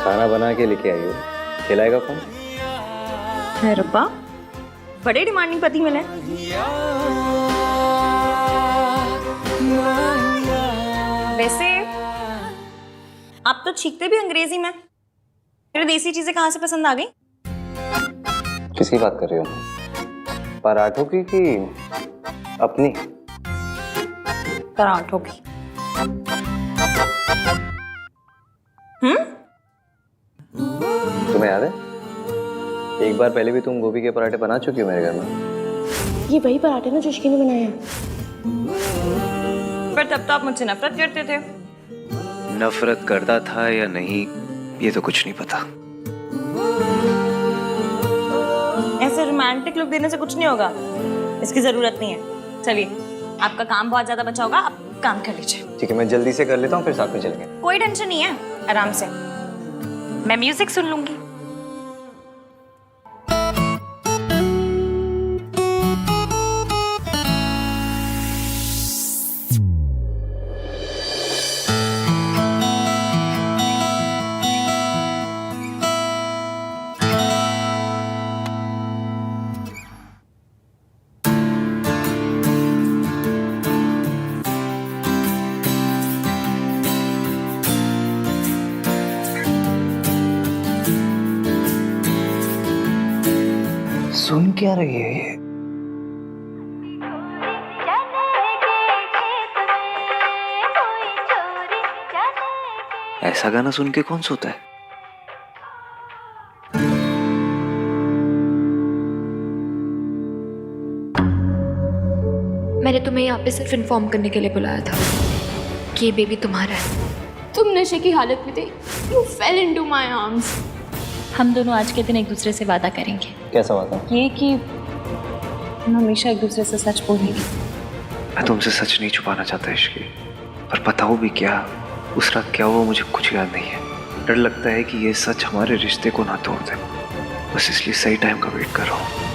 खाना बना के लेके आई हो, खिलाएगा कौन? है रब्बा, बड़े डिमांडिंग पति मिले। वैसे आप तो छींकते भी अंग्रेजी में, फिर देसी चीजें कहाँ से पसंद आ गई? किसकी बात कर रही हो? पराठों की कि अपनी? पराठों की। तुम्हें याद है एक बार पहले भी तुम गोभी के पराठे बना चुकी हो मेरे घर में? ये वही पराठे ना जो इश्की ने बनाए हैं। पर तब तो आप मुझसे नफरत करते थे। नफरत करता था या नहीं ये तो कुछ नहीं पता। ऐसे रोमांटिक लुक देने से कुछ नहीं होगा, इसकी जरूरत नहीं है। चलिए, आपका काम बहुत ज्यादा बचा होगा, आप काम कर लीजिए। ठीक है, मैं जल्दी से कर लेता हूँ, फिर साथ में चलेंगे। कोई टेंशन नहीं है, आराम से। मैं म्यूजिक सुन लूंगी। सुन क्या रही है ये? ऐसा गाना सुन के कौन सोता है? मैंने तुम्हें यहाँ पे सिर्फ इन्फॉर्म करने के लिए बुलाया था कि ये बेबी तुम्हारा है। तुम नशे की हालत में थे, you fail into my arms. हम दोनों आज के दिन एक दूसरे से वादा करेंगे। कैसा वादा? ये कि हम हमेशा एक दूसरे से सच बोलेंगे। मैं तुमसे सच नहीं छुपाना चाहता इश्की, पर बताओ भी क्या, उस रात क्या हुआ मुझे कुछ याद नहीं है। डर लगता है कि ये सच हमारे रिश्ते को ना तोड़ दे, बस इसलिए सही टाइम का वेट कर रहा हूँ।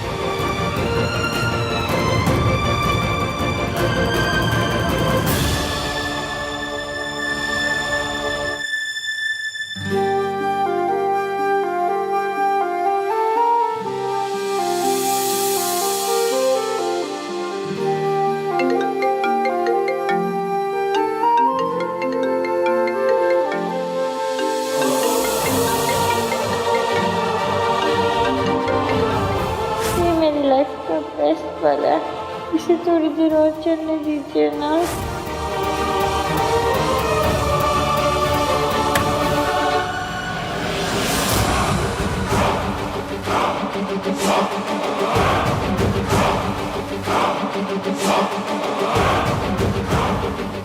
बेस्ट वाला है, इसे थोड़ी देर और चलने दीजिए ना।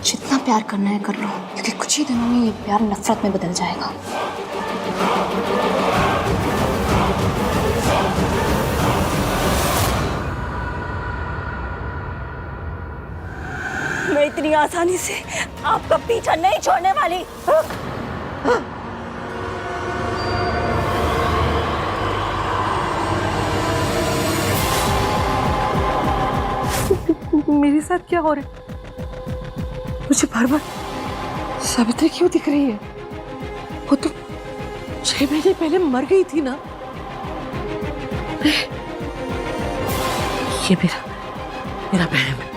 जितना प्यार करना है कर लो, क्योंकि कुछ ही दिनों में ये प्यार नफरत में बदल जाएगा। मैं इतनी आसानी से आपका पीछा नहीं छोड़ने वाली। मेरे साथ क्या हो रहा है? मुझे बार बार सावित्री क्यों दिख रही है? वो तो 6 महीने पहले मर गई थी ना। ये मेरा बहन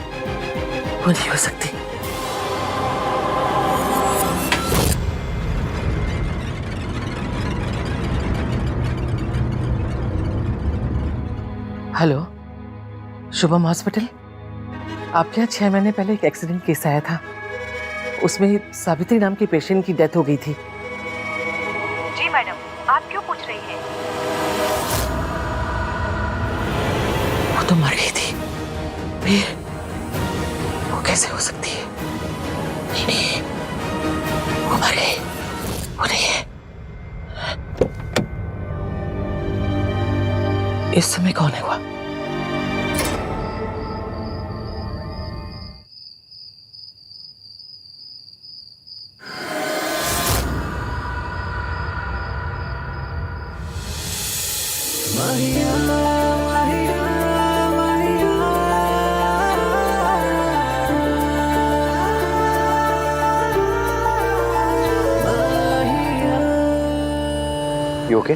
वो नहीं हो सकती। Hello, Shubham hospital. आपके यहाँ 6 महीने पहले एक एक्सीडेंट केस आया था, उसमें सावित्री नाम की पेशेंट की डेथ हो गई थी। जी मैडम, आप क्यों पूछ रही हैं? वो तो मर गई थी, फिर वो कैसे हो सकती है? नहीं, वो मर गई, वो नहीं है। इस समय कौन है वो? You okay?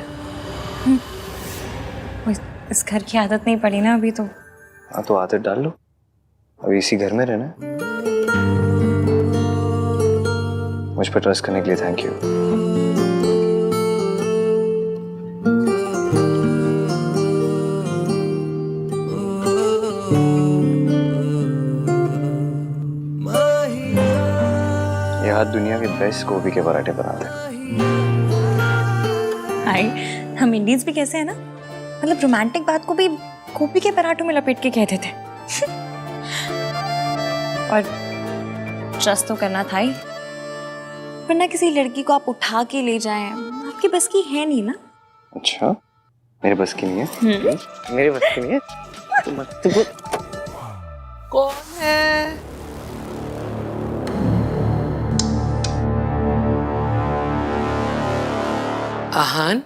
इस घर की आदत नहीं पड़ी ना अभी तो। हाँ तो आदत डाल लो, अभी इसी घर में रहना है। मुझ पर ट्रस्ट करने के लिए थैंक यू। ये हाथ दुनिया के बेस्ट गोभी के पराठे बनाते हैं। हाय, हम इंडियंस भी कैसे हैं ना, मतलब रोमांटिक बात को भी गोभी के पराठों में लपेट के कहते थे। और ट्रस्ट तो करना था ही, वरना किसी लड़की को आप उठा के ले जाएं आपकी बस की है नहीं ना। अच्छा, मेरे बस की नहीं है? मेरे बस की नहीं है? तुमको कौन है? आहान,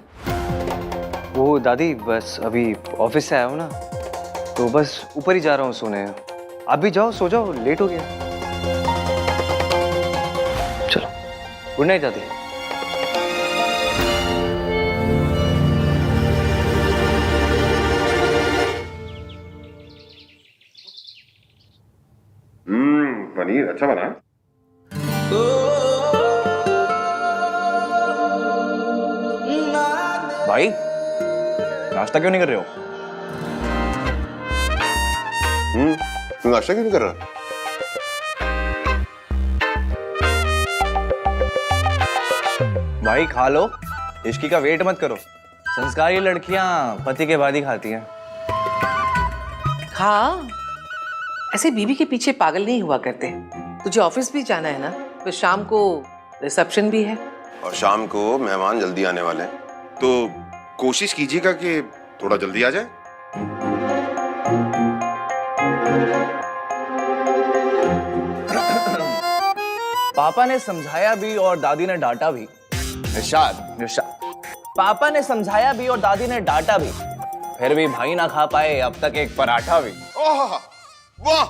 वो दादी बस अभी ऑफिस से आया हूँ ना, तो बस ऊपर ही जा रहा हूँ सोने। आप भी जाओ, सो जाओ, लेट हो गया। चलो, गुड नाइट दादी। पनीर अच्छा बना है। भाई नाश्ता क्यों नहीं कर रहे हो? तू नाश्ता क्यों नहीं कर रहा? भाई खा लो, इश्की का वेट मत करो। संस्कारी लड़कियां पति के बाद ही खाती हैं। हाँ, ऐसे बीवी के पीछे पागल नहीं हुआ करते। तुझे ऑफिस भी जाना है ना, फिर शाम को रिसेप्शन भी है। और शाम को मेहमान जल्दी आने वाले हैं, तो कोशिश कीजिएगा कि थोड़ा जल्दी आ जाए। पापा ने समझाया भी और दादी ने डांटा भी। इरशाद, पापा ने समझाया भी और दादी ने डांटा भी, फिर भी भाई ना खा पाए अब तक एक पराठा भी। ओह, वाह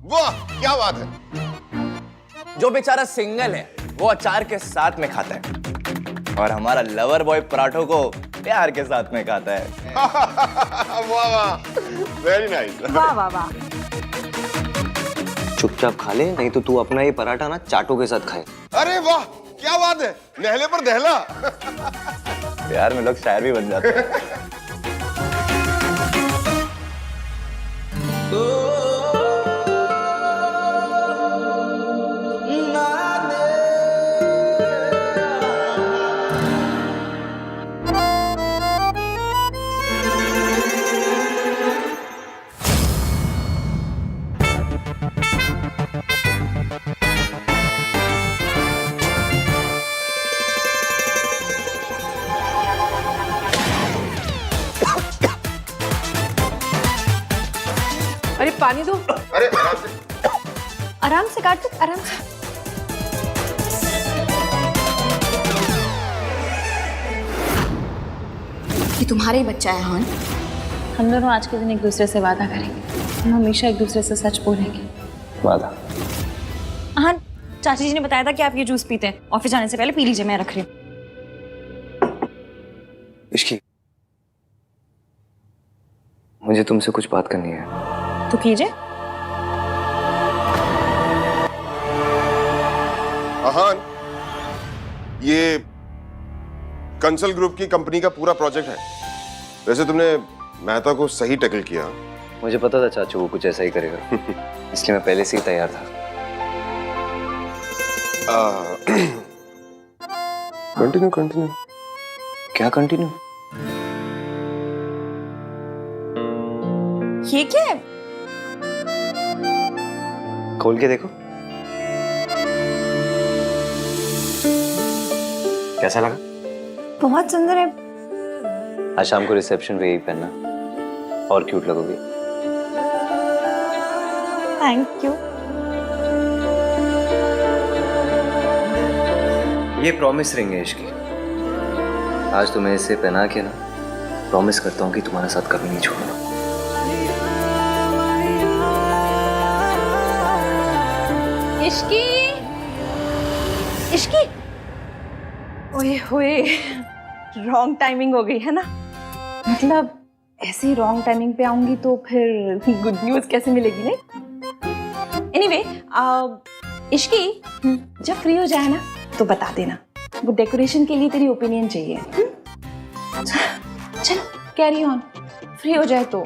वाह, क्या बात है। जो बेचारा सिंगल है वो अचार के साथ में खाता है, और हमारा लवर बॉय पराठों को प्यार के साथ में खाता है। वाह वाह, वेरी नाइस। वाह वाह वाह। चुपचाप खा ले, नहीं तो तू अपना ये पराठा ना चाटों के साथ खाए। अरे वाह, क्या बात है, नहले पर दहला। प्यार में लोग शायर भी बन जाते हैं। अरे पानी दो। अरे आराम से काट, आराम से। ये तुम्हारा ही बच्चा है हान। हम दोनों आज के दिन एक दूसरे से वादा करेंगे, हम हमेशा एक दूसरे से सच बोलेंगे। वादा? हाँ, चाची जी ने बताया था कि आप ये जूस पीते हैं, ऑफिस जाने से पहले पी लीजिए, मैं रख रही हूँ। इश्की, मुझे तुमसे कुछ बात करनी है। तो कीजिए। आहान, ये कंसल ग्रुप की कंपनी का पूरा प्रोजेक्ट है। वैसे तुमने मेहता को सही टैकल किया। मुझे पता था चाचू वो कुछ ऐसा ही करेगा, इसलिए मैं पहले से ही तैयार था। Continue continue. क्या कंटिन्यू? ये क्या है? खोल के देखो, कैसा लगा? बहुत सुंदर है। आज शाम को रिसेप्शन पे यही पहनना, और क्यूट लगोगी। Thank you. ये प्रॉमिस रिंग है इश्की। आज तुम्हें इसे पहना के ना प्रॉमिस करता हूँ कि तुम्हारे साथ कभी नहीं छोड़ूंगा। इश्की, इश्की, ओए होए, रॉन्ग टाइमिंग हो गई है ना। मतलब ऐसे ही रॉन्ग टाइमिंग पे आऊंगी तो फिर गुड न्यूज कैसे मिलेगी नहीं। एनीवे इश्की जब फ्री हो जाए ना तो बता देना, वो डेकोरेशन के लिए तेरी ओपिनियन चाहिए। चलो कैरी ऑन, फ्री हो जाए तो।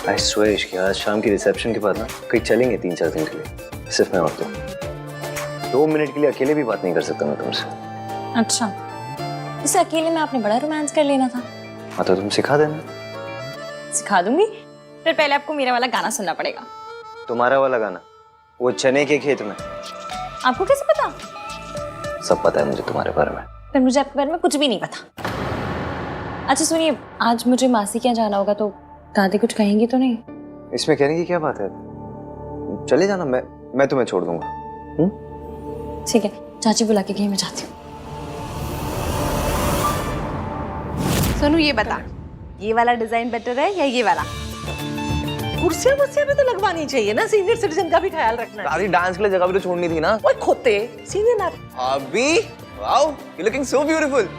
आई स्वेयर कि आज शाम की रिसेप्शन के बाद ना कहीं चलेंगे 3-4 दिन के लिए, सिर्फ मैं और तुम। 2 मिनट के लिए अकेले भी बात नहीं कर सकता मैं तुमसे। अच्छा, इसे अकेले में आपने बड़ा रोमांस कर लेना था। हाँ तो तुम सिखा देना। सिखा दूंगी, फिर पहले आपको मेरा वाला गाना सुनना पड़ेगा। तुम्हारा वाला गाना? वो चने के खेत में। आपको कैसे पता? सब पता है मुझे तुम्हारे बारे में। फिर मुझे आपके बारे में कुछ भी नहीं पता। अच्छा सुनिए, आज मुझे मासी के यहाँ जाना होगा तो दादी कुछ कहेंगी तो नहीं? इसमें कहने की क्या बात है, चले जाना, मैं तुम्हें छोड़ दूंगा। ठीक है, चाची बुला के गई, मैं जाती हूँ। सोनू ये बता, ये वाला डिजाइन बेटर है या ये वाला? कुर्सियां वुर्सियां भी तो लगवानी चाहिए ना, सीनियर सिटीजन का भी ख्याल रखना है। दादी डांस के लिए जगह भी तो छोड़नी थी ना। ओए खोते, सीनियर ना। अभी wow, you looking so beautiful.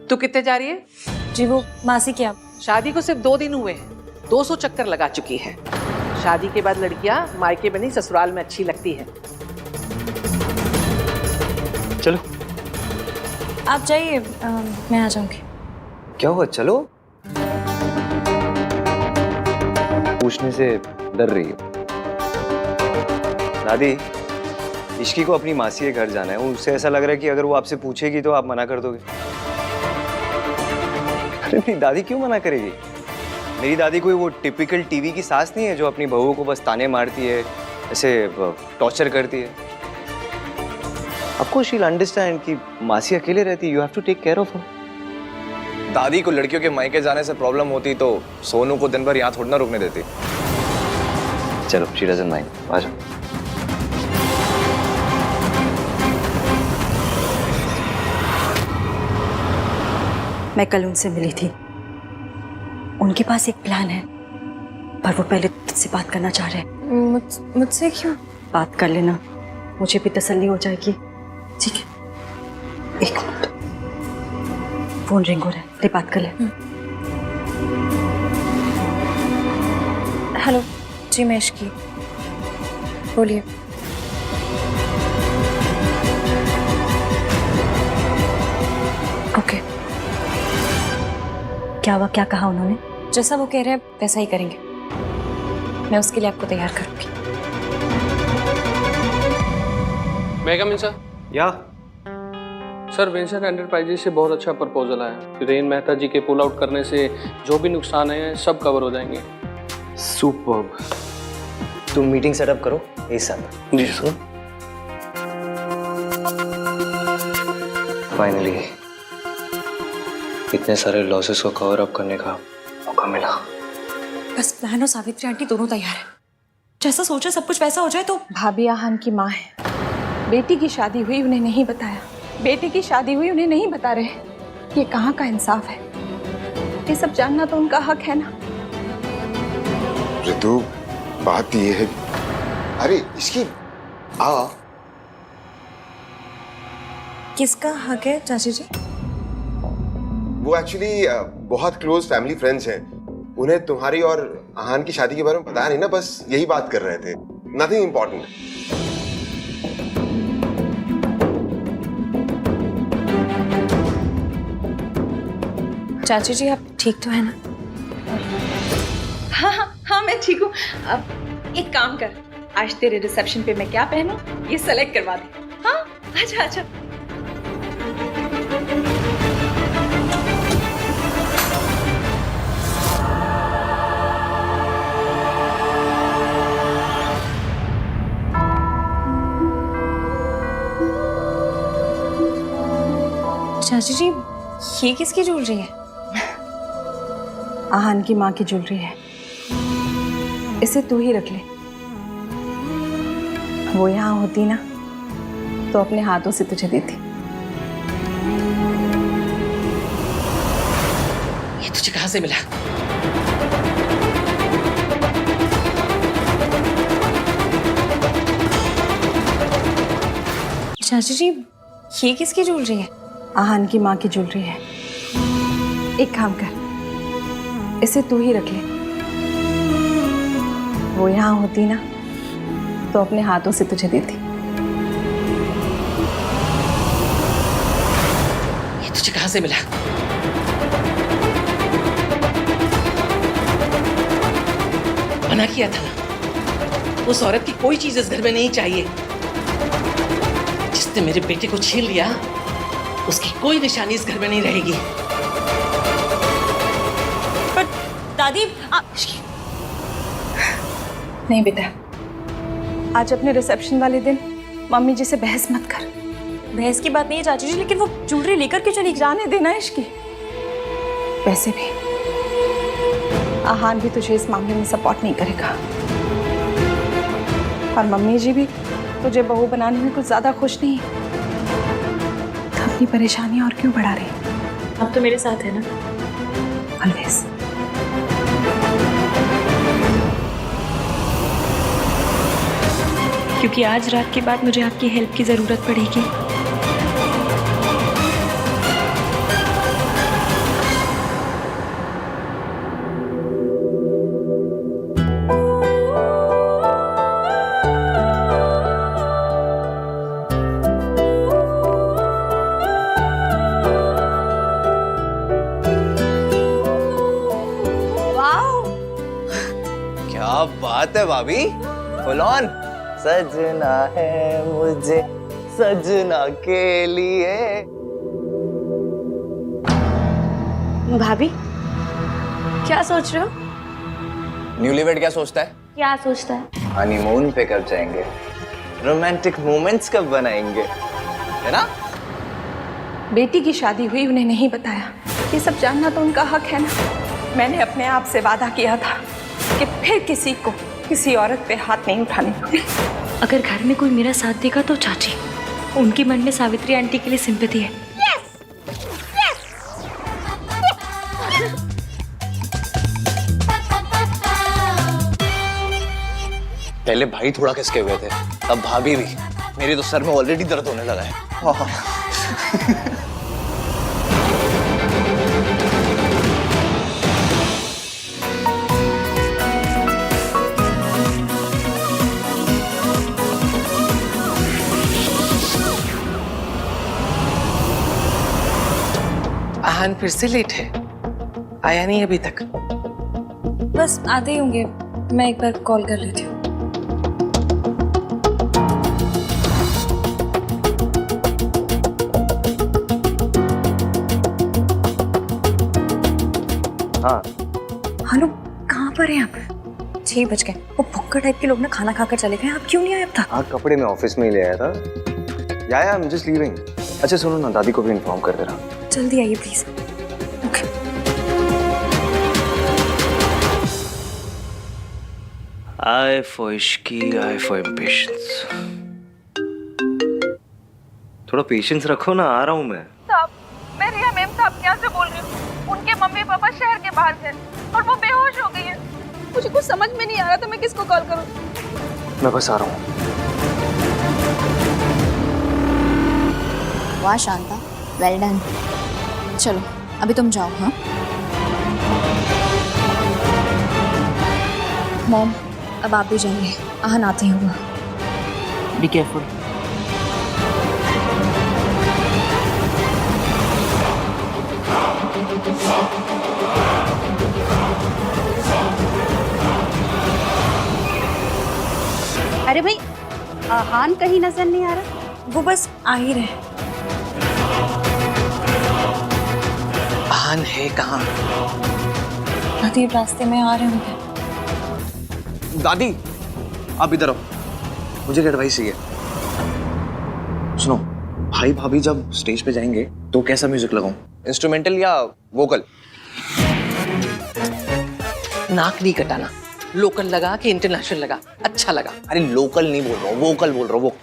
तू कितने जा रही है? जी वो मासी के यहाँ। शादी को सिर्फ 2 दिन हुए हैं, 200 चक्कर लगा चुकी है। शादी के बाद लड़कियां मायके में नहीं ससुराल में अच्छी लगती है। चलो आप जाइए, मैं आ जाऊंगी। क्या हुआ, चलो। पूछने से डर रही है दादी। इश्की को अपनी मासी के घर जाना है, उससे ऐसा लग रहा है कि अगर वो आपसे पूछेगी तो आप मना कर दोगे। अरे मेरी दादी क्यों मना करेगी? मेरी दादी कोई वो टिपिकल टीवी की सास नहीं है जो अपनी बहू को बस ताने मारती है, ऐसे टॉर्चर करती है। आपको शी विल अंडरस्टैंड कि मासी अकेले रहती है, you have to take care of her. दादी को लड़कियों के मायके जाने से प्रॉब्लम होती तो सोनू को दिन भर यहाँ थोड़ी ना रुकने देती। चलो, शी डजंट माइंड, आ जाओ। मैं कल उनसे मिली थी, उनके पास एक प्लान है, पर वो पहले तुझसे बात करना चाह रहे हैं। मुझसे क्यों? बात कर लेना, मुझे भी तसल्ली हो जाएगी। ठीक है, 1 मिनट, फोन रिंग हो रहा है, ले बात कर ले। हेलो जी, मैं इश्की, बोलिए। ओके, क्या हुआ, क्या कहा उन्होंने? जैसा वो कह रहे हैं वैसा ही करेंगे, मैं उसके लिए आपको तैयार करूंगी। मैं कम इन सर? या सर, वेंचर एंटरप्राइजेस से बहुत अच्छा प्रपोजल आया। रेन मेहता जी के पुल आउट करने से जो भी नुकसान है सब कवर हो जाएंगे। सुपर्ब। तुम मीटिंग सेटअप करो इस साथ। जी सर। फाइनली इतने सारे लॉसेस को कवर अप करने का मौका मिला। बस प्लान और सावित्री आंटी दोनों तैयार है, जैसा सोचा सब कुछ वैसा हो जाए तो। भाभी आहान की माँ है, बेटी की शादी हुई उन्हें नहीं बताया, बेटी की शादी हुई उन्हें नहीं बता रहे, ये कहाँ का इंसाफ है? ये सब जानना तो उनका हक है ना। ऋतु, बात ये है, अरे इसकी आ। किसका हक है चाची जी? वो एक्चुअली बहुत क्लोज फैमिली फ्रेंड्स हैं, उन्हें तुम्हारी और आहान की शादी के बारे में पता नहीं ना, बस यही बात कर रहे थे, नथिंग इम्पोर्टेंट। चाची जी आप ठीक तो है ना? हाँ हाँ हाँ, मैं ठीक हूँ। अब एक काम कर, आज तेरे रिसेप्शन पे मैं क्या पहनूं ये सेलेक्ट करवा दे। हाँ अच्छा अच्छा। चाची जी ये किसकी ज्वेलरी है? आहान की माँ की ज्वेलरी है, इसे तू ही रख ले। वो यहाँ होती ना तो अपने हाथों से तुझे देती। ये तुझे कहाँ से मिला? चाची जी, ये किसकी ज्वेलरी है? आहान की माँ की ज्वेलरी है। एक काम कर, इसे तू ही रख ले। वो यहाँ होती ना तो अपने हाथों से तुझे देती। ये तुझे कहाँ से मिला? मना किया था ना, उस औरत की कोई चीज इस घर में नहीं चाहिए। जिसने मेरे बेटे को छीन लिया, उसकी कोई निशानी इस घर में नहीं रहेगी। पर दादी नहीं बेटा, आज अपने रिसेप्शन वाले दिन मम्मी जी से बहस मत कर। बहस की बात नहीं है चाची जी, लेकिन वो ज्वेलरी लेकर के चली जाने देना इसकी। वैसे भी आहान भी तुझे इस मामले में सपोर्ट नहीं करेगा, और मम्मी जी भी तुझे बहू बनाने में कुछ ज्यादा खुश नहीं है। तो अपनी परेशानी और क्यों बढ़ा रही? अब तो मेरे साथ है ना, ऑलवेज। क्योंकि आज रात के बाद मुझे आपकी हेल्प की जरूरत पड़ेगी। क्या बात है भाभी, फुल ऑन। सजना है मुझे सजना के लिए। भाभी, क्या सोच रहे हो? न्यूलीवेड क्या सोचता है? क्या सोचता है? हनीमून पे कब जाएंगे, रोमांटिक मोमेंट्स कब बनाएंगे, है ना? बेटी की शादी हुई, उन्हें नहीं बताया। ये सब जानना तो उनका हक है ना। मैंने अपने आप से वादा किया था कि फिर किसी को किसी औरत पे हाथ नहीं उठाने दूंगी। अगर घर में कोई मेरा साथ देगा तो चाची, उनके मन में सावित्री आंटी के लिए सिंपैथी है। पहले भाई थोड़ा खिसके हुए थे, अब भाभी भी। मेरे तो सर में ऑलरेडी दर्द होने लगा है। आहान फिर से लेट है, आया नहीं अभी तक। बस आते ही होंगे, मैं एक बार कॉल कर लेती हूँ। हाँ हेलो, कहाँ पर हैं आप? 6 बज गए। वो भुक्कर टाइप के लोग ना खाना खाकर चले गए, आप क्यों नहीं आए अब तक? हाँ, कपड़े मैं ऑफिस में ही ले आया था। या आई एम जस्ट लीविंग। अच्छा सुनो ना, दादी को भी इन्फॉर्म कर देना। जल्दी आइए please. Okay. I for Ishki, I for impatience। थोड़ा पेशेंस रखो ना, आ रहा हूँ मैं। साहब, मैं रिया मैम साहब के यहाँ से बोल रही हूँ। उनके मम्मी पापा शहर के बाहर थे और वो बेहोश हो गई है। मुझे कुछ समझ में नहीं आ रहा था मैं किसको कॉल करूँ। मैं बस आ रहा हूँ। वाह शांता, वेल डन। चलो अभी तुम जाओ। हाँ मॉम, अब आप भी जाइए, आहन आते ही होगा। Be careful. अरे भाई, आहान कहीं नजर नहीं आ रहा। वो बस आ ही रहे। आहान है कहाँ? दादी रास्ते में आ रहे होंगे। दादी आप इधर आओ, मुझे एक एडवाइस चाहिए। सुनो, भाई भाभी जब स्टेज पे जाएंगे तो कैसा म्यूजिक लगाऊं, इंस्ट्रूमेंटल या वोकल? नाक नहीं कटाना, लोकल लगा कि इंटरनेशनल लगा, अच्छा लगा। अरे लोकल नहीं बोल रहा हूँ, वोकल बोल रहा हूँ। वो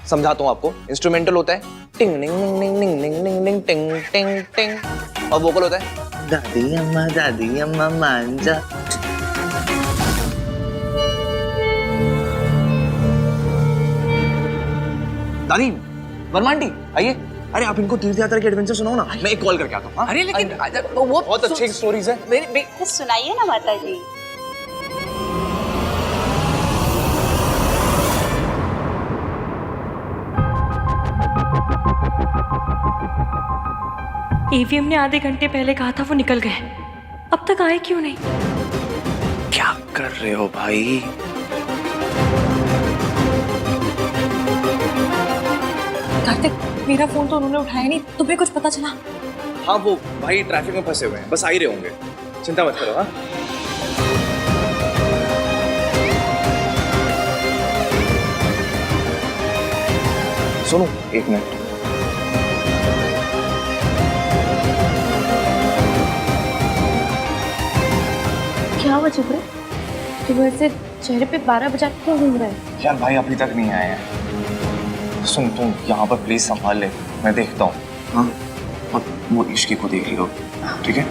समझाता हूँ आपको। इंस्ट्रूमेंटल होता है टिंग टिंग टिंग टिंग टिंग टिंग टिंग टिंग टिंग टिंग, और वोकल होता है दादी अम्मा मान जा। दादी वर्मा आंटी आइए। अरे आप इनको तीर्थ यात्रा के एडवेंचर सुनाओ ना, मैं एक कॉल करके आता हूँ। अरे लेकिन वो बहुत अच्छी स्टोरीज है। तो सुनाइए ना माता जी। ईवीएम ने आधे घंटे पहले कहा था वो निकल गए, अब तक आए क्यों नहीं? क्या कर रहे हो भाई? कार्तिक, मेरा फोन तो उन्होंने उठाया नहीं, तुम्हें कुछ पता चला? हाँ वो भाई ट्रैफिक में फंसे हुए हैं, बस आ ही रहे होंगे, चिंता मत करो। हाँ सुनो एक मिनट। क्या हुआ चुप रहे? सुबह से चेहरे पे 12 बजा क्यों घूम रहा है? यार भाई अभी तक नहीं आए हैं। सुन तुम यहाँ पर प्लीज संभाल ले, मैं देखता हूँ। हाँ और वो इश्की को देख लो, ठीक है?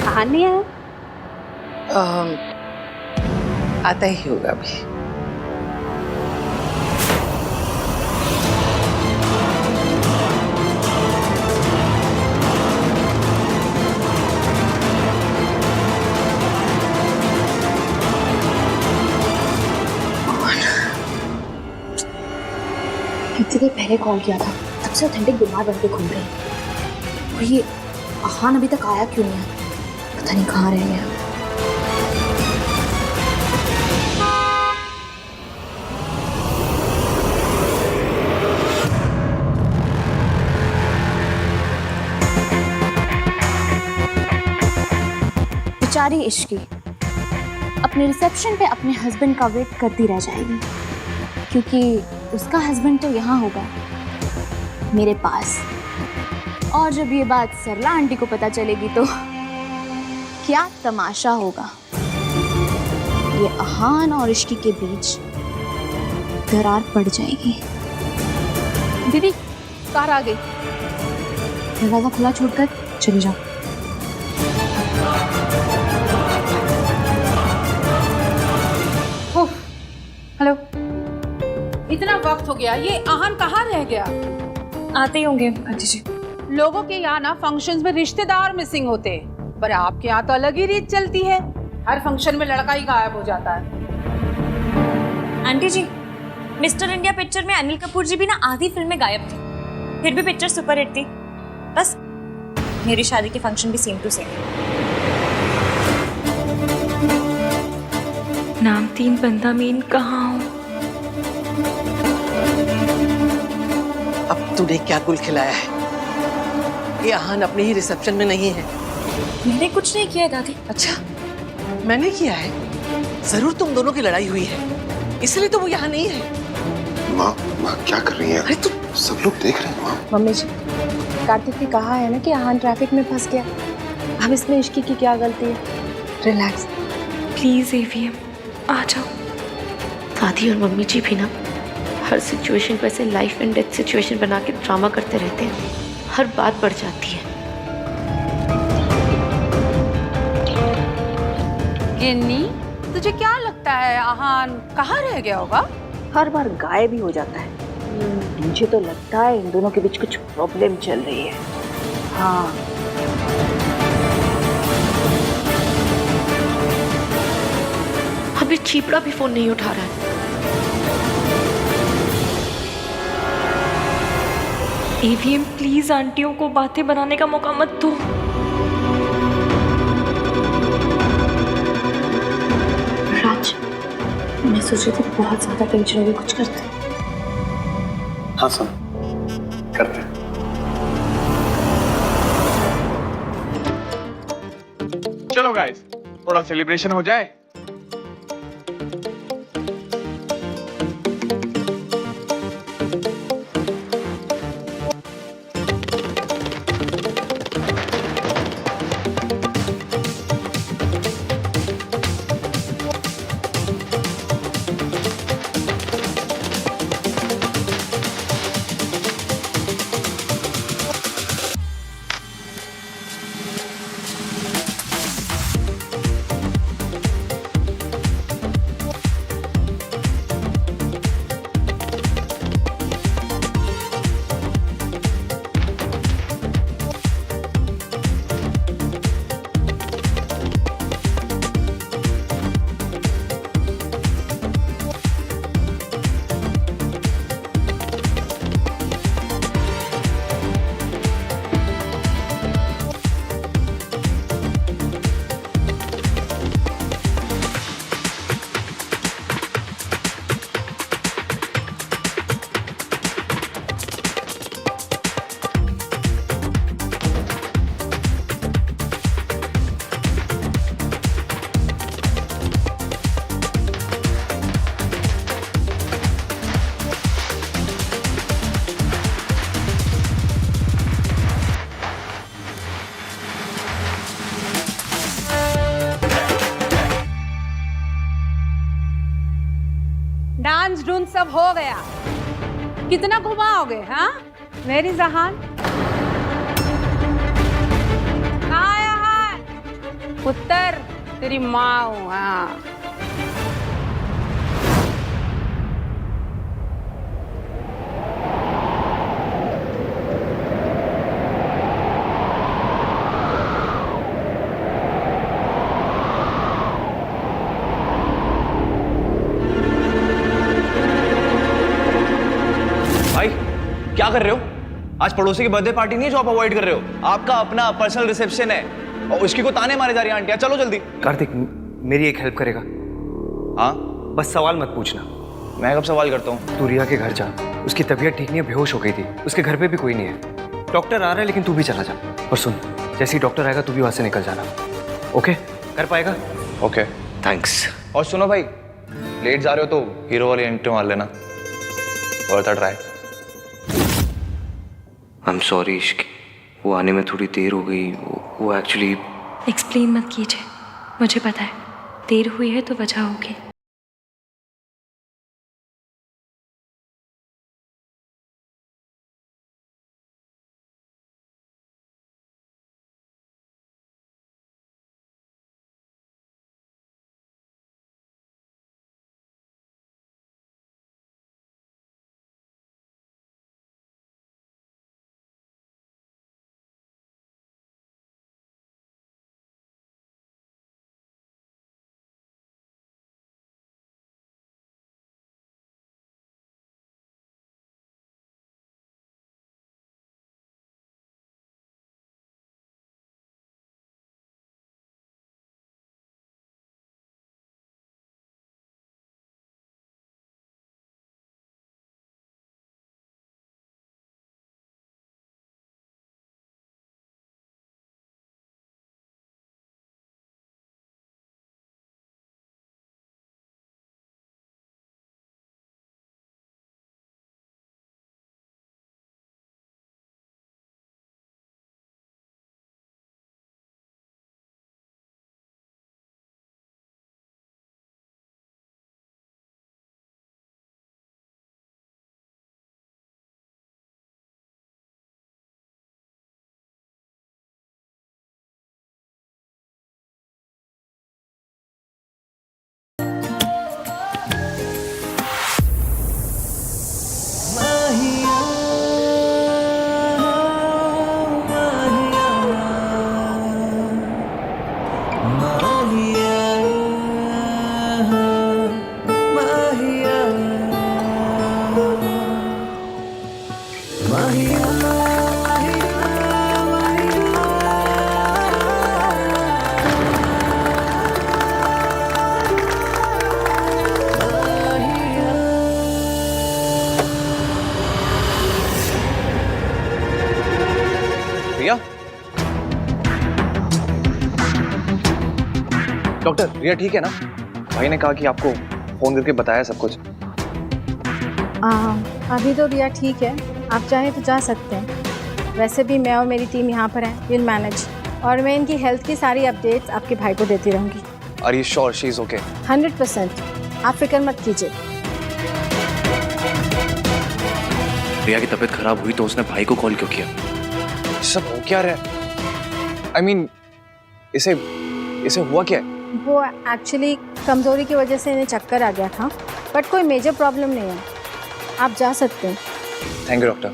कहाँ नहीं आया? आता ही होगा अभी। इतनी देर पहले कॉल किया था, तब से ऑथेंटिक बीमार बन के घूम रहे हैं। और ये आहान अभी तक आया क्यों नहीं है? पता नहीं कहाँ रह गया। बेचारी इश्की अपने रिसेप्शन पे अपने हस्बैंड का वेट करती रह जाएगी, क्योंकि उसका हस्बैंड तो यहाँ होगा मेरे पास। और जब ये बात सरला आंटी को पता चलेगी तो क्या तमाशा होगा। ये आहान और इश्की के बीच दरार पड़ जाएगी। दीदी कार आ गई, दरवाजा खुला छोड़कर चली जाओ। हेलो, इतना वक्त हो गया, ये आहान कहाँ रह गया? आते ही होंगे आंटी जी। लोगों के यहाँ ना फंक्शंस में रिश्तेदार मिसिंग होते हैं, पर आपके यहाँ तो अलग ही रीत चलती है। हर फंक्शन में लड़का ही गायब हो जाता है। आंटी जी, मिस्टर इंडिया पिक्चर में अनिल कपूर जी भी ना आधी फिल्म में गायब थे, फिर भी पिक्चर सुपर हिट थी। बस मेरी शादी के फंक्शन भी सेम टू सेम। नाम 3 बंदा मीन कहाँ हूँ? अब तूने क्या गुल खिलाया है? ये आहान अपने ही रिसेप्शन में नहीं है। मैंने कुछ नहीं किया है दादी। अच्छा, मैंने किया है? जरूर तुम दोनों की लड़ाई हुई है, इसलिए तो वो यहाँ नहीं है। माँ क्या कर रही है? अरे तू, सब लोग देख रहे हैं माँ। मम्मी जी, कार्तिक ने कहा है ना कि आहान ट्रैफिक में फंस गया, अब इसमें इश्की की क्या गलती है? रिलैक्स। प्लीज एवीएम आ जाओ। दादी और मम्मी जी भी ना हर सिचुएशन को ऐसे लाइफ एंड डेथ सिचुएशन बना के ड्रामा करते रहते हैं, हर बात बढ़ जाती है। गिन्नी, तुझे क्या लगता है आहान कहाँ रह गया होगा? हर बार गायब ही हो जाता है। मुझे तो लगता है इन दोनों के बीच कुछ प्रॉब्लम चल रही है। हाँ, अभी चीपड़ा भी फोन नहीं उठा रहा है। एवीएम प्लीज आंटियों को बातें बनाने का मौका मत दो। राज, मैं सोच रही थी बहुत ज्यादा टेंशन होगी, कुछ करते। हाँ सुन, करते। चलो गाइस, थोड़ा सेलिब्रेशन हो जाए। ढूंढ सब हो गया। कितना घुमाओगे? हाँ मेरी जहान, कहाँ है? उत्तर तेरी माँ हूँ। हाँ भाई क्या कर रहे हो? आज पड़ोसी की बर्थडे पार्टी नहीं है जो आप अवॉइड कर रहे हो। आपका अपना पर्सनल रिसेप्शन है और उसकी को ताने मारे जा रही है आंटियां। चलो जल्दी। कार्तिक, मेरी एक हेल्प करेगा? हाँ बस सवाल मत पूछना। मैं कब सवाल करता हूँ? तू रिया के घर जा, उसकी तबीयत ठीक नहीं है, बेहोश हो गई थी। उसके घर पे भी कोई नहीं है। डॉक्टर आ रहा है लेकिन तू भी चला जा। और सुन, जैसे ही डॉक्टर आएगा तू भी वहां से निकल जाना। ओके? कर पाएगा? Okay thanks. और सुनो भाई, लेट जा रहे हो तो हीरो वाली एंट्री मार लेना। Worth a try. I am sorry इश्क, वो आने में थोड़ी देर हो गई। वो एक्चुअली एक्सप्लेन मत कीजिए, मुझे पता है देर हुई है तो वजह होगी। डॉक्टर, रिया ठीक है ना? भाई ने कहा कि आपको फोन करके बताया सब कुछ। अभी तो रिया ठीक है, आप चाहें तो जा सकते हैं। वैसे भी मैं और मेरी टीम यहाँ पर है, विल मैनेज। और मैं इनकी हेल्थ की सारी अपडेट्स आपके भाई को देती रहूँगी। Are you sure she is okay? 100%, आप फिक्र मत कीजिए। रिया की तबीयत खराब हुई तो उसने भाई को कॉल क्यों किया? सब हो क्या रहा है? I mean, इसे हुआ क्या है? वो एक्चुअली कमज़ोरी की वजह से इन्हें चक्कर आ गया था, बट कोई मेजर प्रॉब्लम नहीं है, आप जा सकते हैं। Thank you doctor.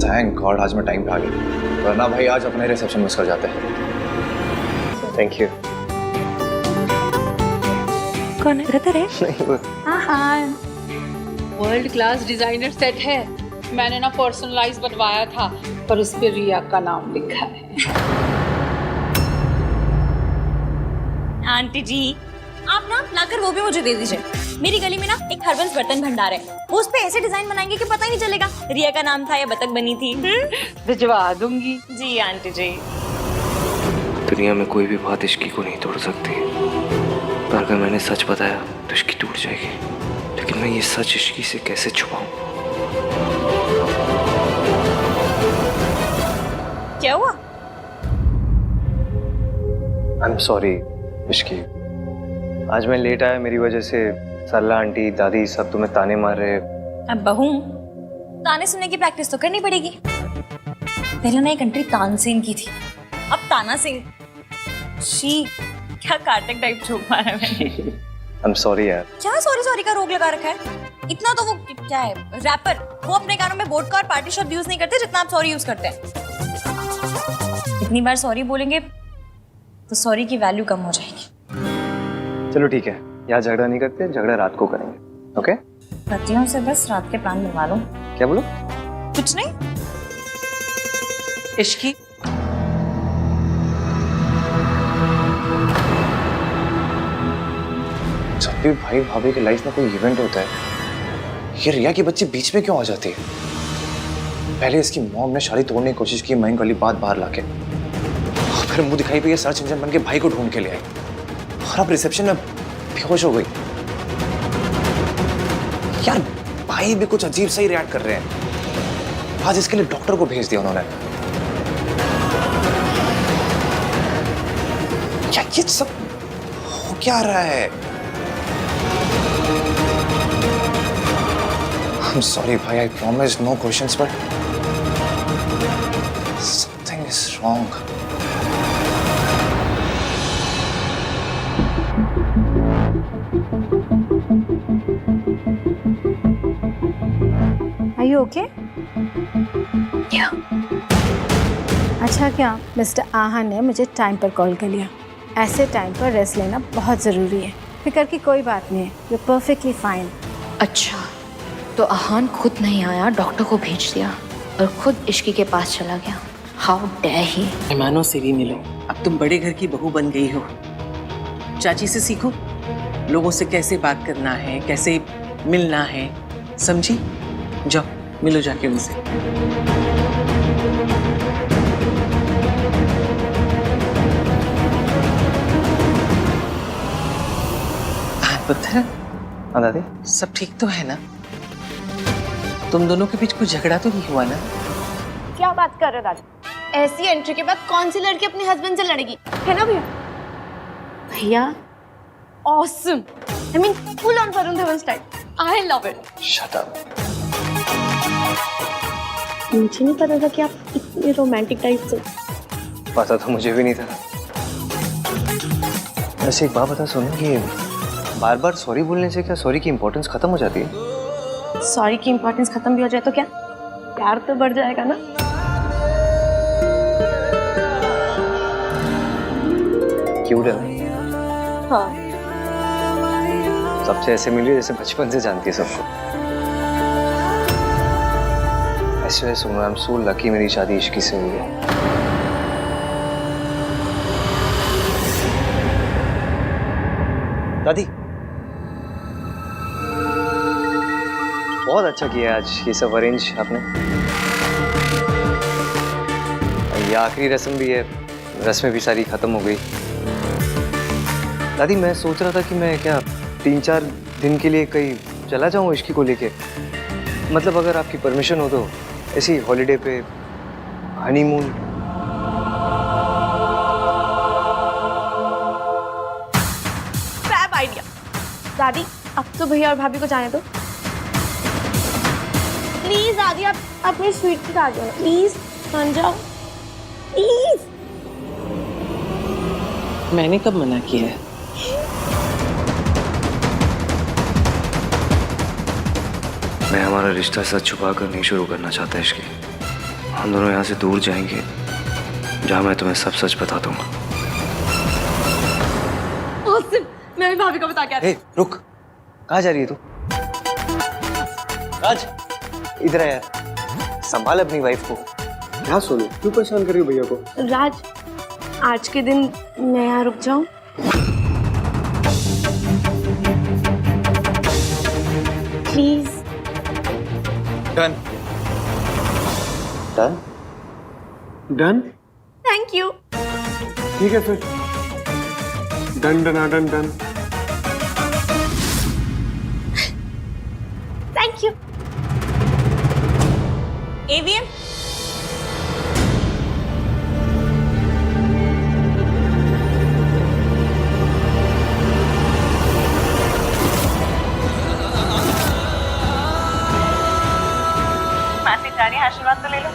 Thank God आज मैं टाइम पे आ गया, वरना भाई आज अपने रिसेप्शन मिस कर जाते हैं। Thank you. कौन है? रतर है? हाँ, वर्ल्ड क्लास डिजाइनर सेट है। मैंने ना पर्सनलाइज बनवाया था, पर उस पे रिया का नाम लिखा है। आंटी जी, आप ना लाकर वो भी मुझे दे दीजिए। मेरी गली में ना एक हरबंस बर्तन भंडार है, वो उस पे ऐसे डिजाइन बनाएंगे कि पता ही नहीं चलेगा रिया का नाम था या बतख बनी थी। भिजवा दूंगी। जी आंटी जी। दुनिया में कोई भी बात इश्की को नहीं तोड़ सकती, पर अगर मैंने सच बताया तो इश्की टूट जाएगी। लेकिन मैं ये सच इश्की से कैसे छुपाऊं? क्या हुआ? आई एम सॉरी इश्की, आज मैं लेट आया, मेरी वजह से सरला आंटी दादी सब तुम्हें ताने मार रहे। अब बहू, ताने सुनने की प्रैक्टिस तो करनी पड़ेगी। पहले ना एक एंट्री तानसेन की थी, अब ताना सिंह। शी, क्या कार्टक टाइप जोक मारा है मैंने। आई एम सॉरी यार। क्या सॉरी सॉरी का रोग लगा रखा है? इतना तो वो क्या है, रैपर, वो अपने गानों में वोडका और पार्टी शब्द यूज नहीं करते जितना आप सॉरी यूज करते हैं। इतनी बार सॉरी बोलेंगे तो सॉरी की वैल्यू कम हो जाएगी। चलो ठीक है, यहाँ झगड़ा नहीं करते, झगड़ा रात को करेंगे। ओके? पतियों से बस रात के प्लान बनवा लो। क्या बोलो? कुछ नहीं। इश्की, जब भी भाई भाभी की लाइफ में कोई इवेंट होता है, ये रिया की बच्ची बीच में क्यों आ जाती है? पहले इसकी मॉम ने शादी तोड़ने की कोशिश की मयंक वाली बात बाहर लाके, फिर मुंह दिखाई पे ये सर्च इंजन बन के भाई को ढूंढ के ले आई, और अब रिसेप्शन में बेहोश हो गई। यार भाई भी कुछ अजीब सा ही रिएक्ट कर रहे हैं। आज इसके लिए डॉक्टर को भेज दिया उन्होंने। क्या ये सब हो क्या रहा है? I'm sorry, bhai. I promise no questions, but something is wrong. Are you okay? Yeah. अच्छा क्या मिस्टर आहा ने मुझे टाइम पर कॉल कर लिया। ऐसे टाइम पर रेस्ट लेना बहुत ज़रूरी है। फिक्र की कोई बात नहीं है, यू परफेक्टली फाइन। अच्छा, तो आहान खुद नहीं आया, डॉक्टर को भेज दिया और खुद इश्की के पास चला गया। How dare he. मेहमानों से भी मिलो, अब तुम बड़े घर की बहू बन गई हो। चाची से सीखो, लोगों से कैसे बात करना है, कैसे मिलना है, समझी? जाओ मिलो जाके उनसे। पुत्र, हाँ दादी? सब ठीक तो है ना? तुम दोनों के बीच कुछ झगड़ा तो नहीं हुआ ना? क्या बात कर रहे हो दादी? ऐसी एंट्री के बाद कौन सी लड़की अपने हस्बैंड से लड़ेगी, है ना भैया? भैया awesome, I mean full on Varun Dhawan style. I love it. Shut up. मुझे नहीं पता था कि आप इतने रोमांटिक टाइप से। पता तो मुझे भी नहीं था। वैसे एक बात बता सुनो, कि बार बार सॉरी बोलने से क्या सॉरी की इम्पोर्टेंस खत्म हो जाती है? सॉरी की इंपॉर्टेंस खत्म भी हो जाए तो क्या, प्यार तो बढ़ जाएगा ना? क्यूट है ना? हाँ। सबसे ऐसे मिली जैसे बचपन से जानती है सबको। ऐसे सुनो, आई एम सो लकी मेरी शादी इश्की से हुई है। दादी, बहुत अच्छा किया आज ये सब अरेंज आपने। ये आखिरी रस्म भी है, रस्में भी सारी खत्म हो गई। दादी मैं सोच रहा था कि मैं क्या 3-4 दिन के लिए कहीं चला जाऊं इश्की को लेके, मतलब अगर आपकी परमिशन हो तो ऐसी हॉलीडे पे, हनीमून। Fab idea. दादी अब तो भैया और भाभी को जाने दो प्लीज। दादी आप अपनी स्वीट की आ जाओ प्लीज, मान जाओ प्लीज। मैंने कब मना किया है? मैं हमारा रिश्ता सच छुपा कर नहीं शुरू करना चाहता इश्की। हम दोनों यहाँ से दूर जाएंगे जहाँ मैं तुम्हें सब सच बता दूंगा। मैं भी भाभी को बता के आती हूँ। रुक, कहाँ जा रही है तू? राज इधर आ यार, संभाल अपनी वाइफ को। हाँ सोनू, क्यों परेशान कर रही हो भैया को? राज आज के दिन मैं यहाँ रुक जाऊं? Please. Done. Done? Done? Thank you. ठीक है फिर, done done done done. Thank you. EVM जानिए आशीर्वाद तो ले लो।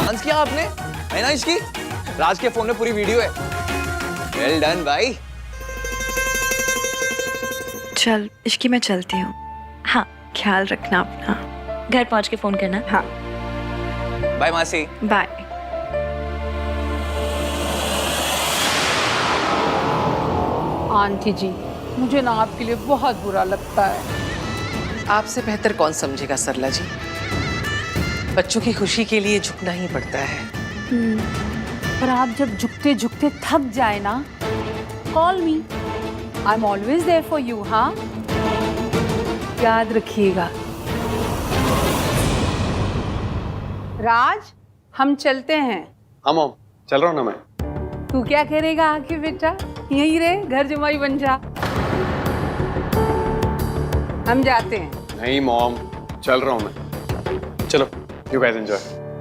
डांस किया आपने, है ना इसकी? राज के फोन में पूरी वीडियो है। वेल डन भाई। चल इश्की, मैं चलती हूँ। हाँ, ख्याल रखना अपना। घर पहुँच के फोन करना। हाँ, बाय मासी। बाय। आंटी जी, मुझे ना आपके लिए बहुत बुरा लगता है। आपसे बेहतर कौन समझेगा सरला जी। बच्चों की खुशी के लिए झुकना ही पड़ता है। पर आप जब झुकते झुकते थक जाए ना, call me, I am always there for you. हाँ, याद रखिएगा। राज, हम चलते हैं। हाँ मॉम, चल रहा हूँ ना मैं। तू क्या करेगा आके बेटा? यहीं रहे, घर जमाई बन जा। हम जाते हैं। नहीं मॉम, चल रहा हूँ मैं। चलो, you guys enjoy.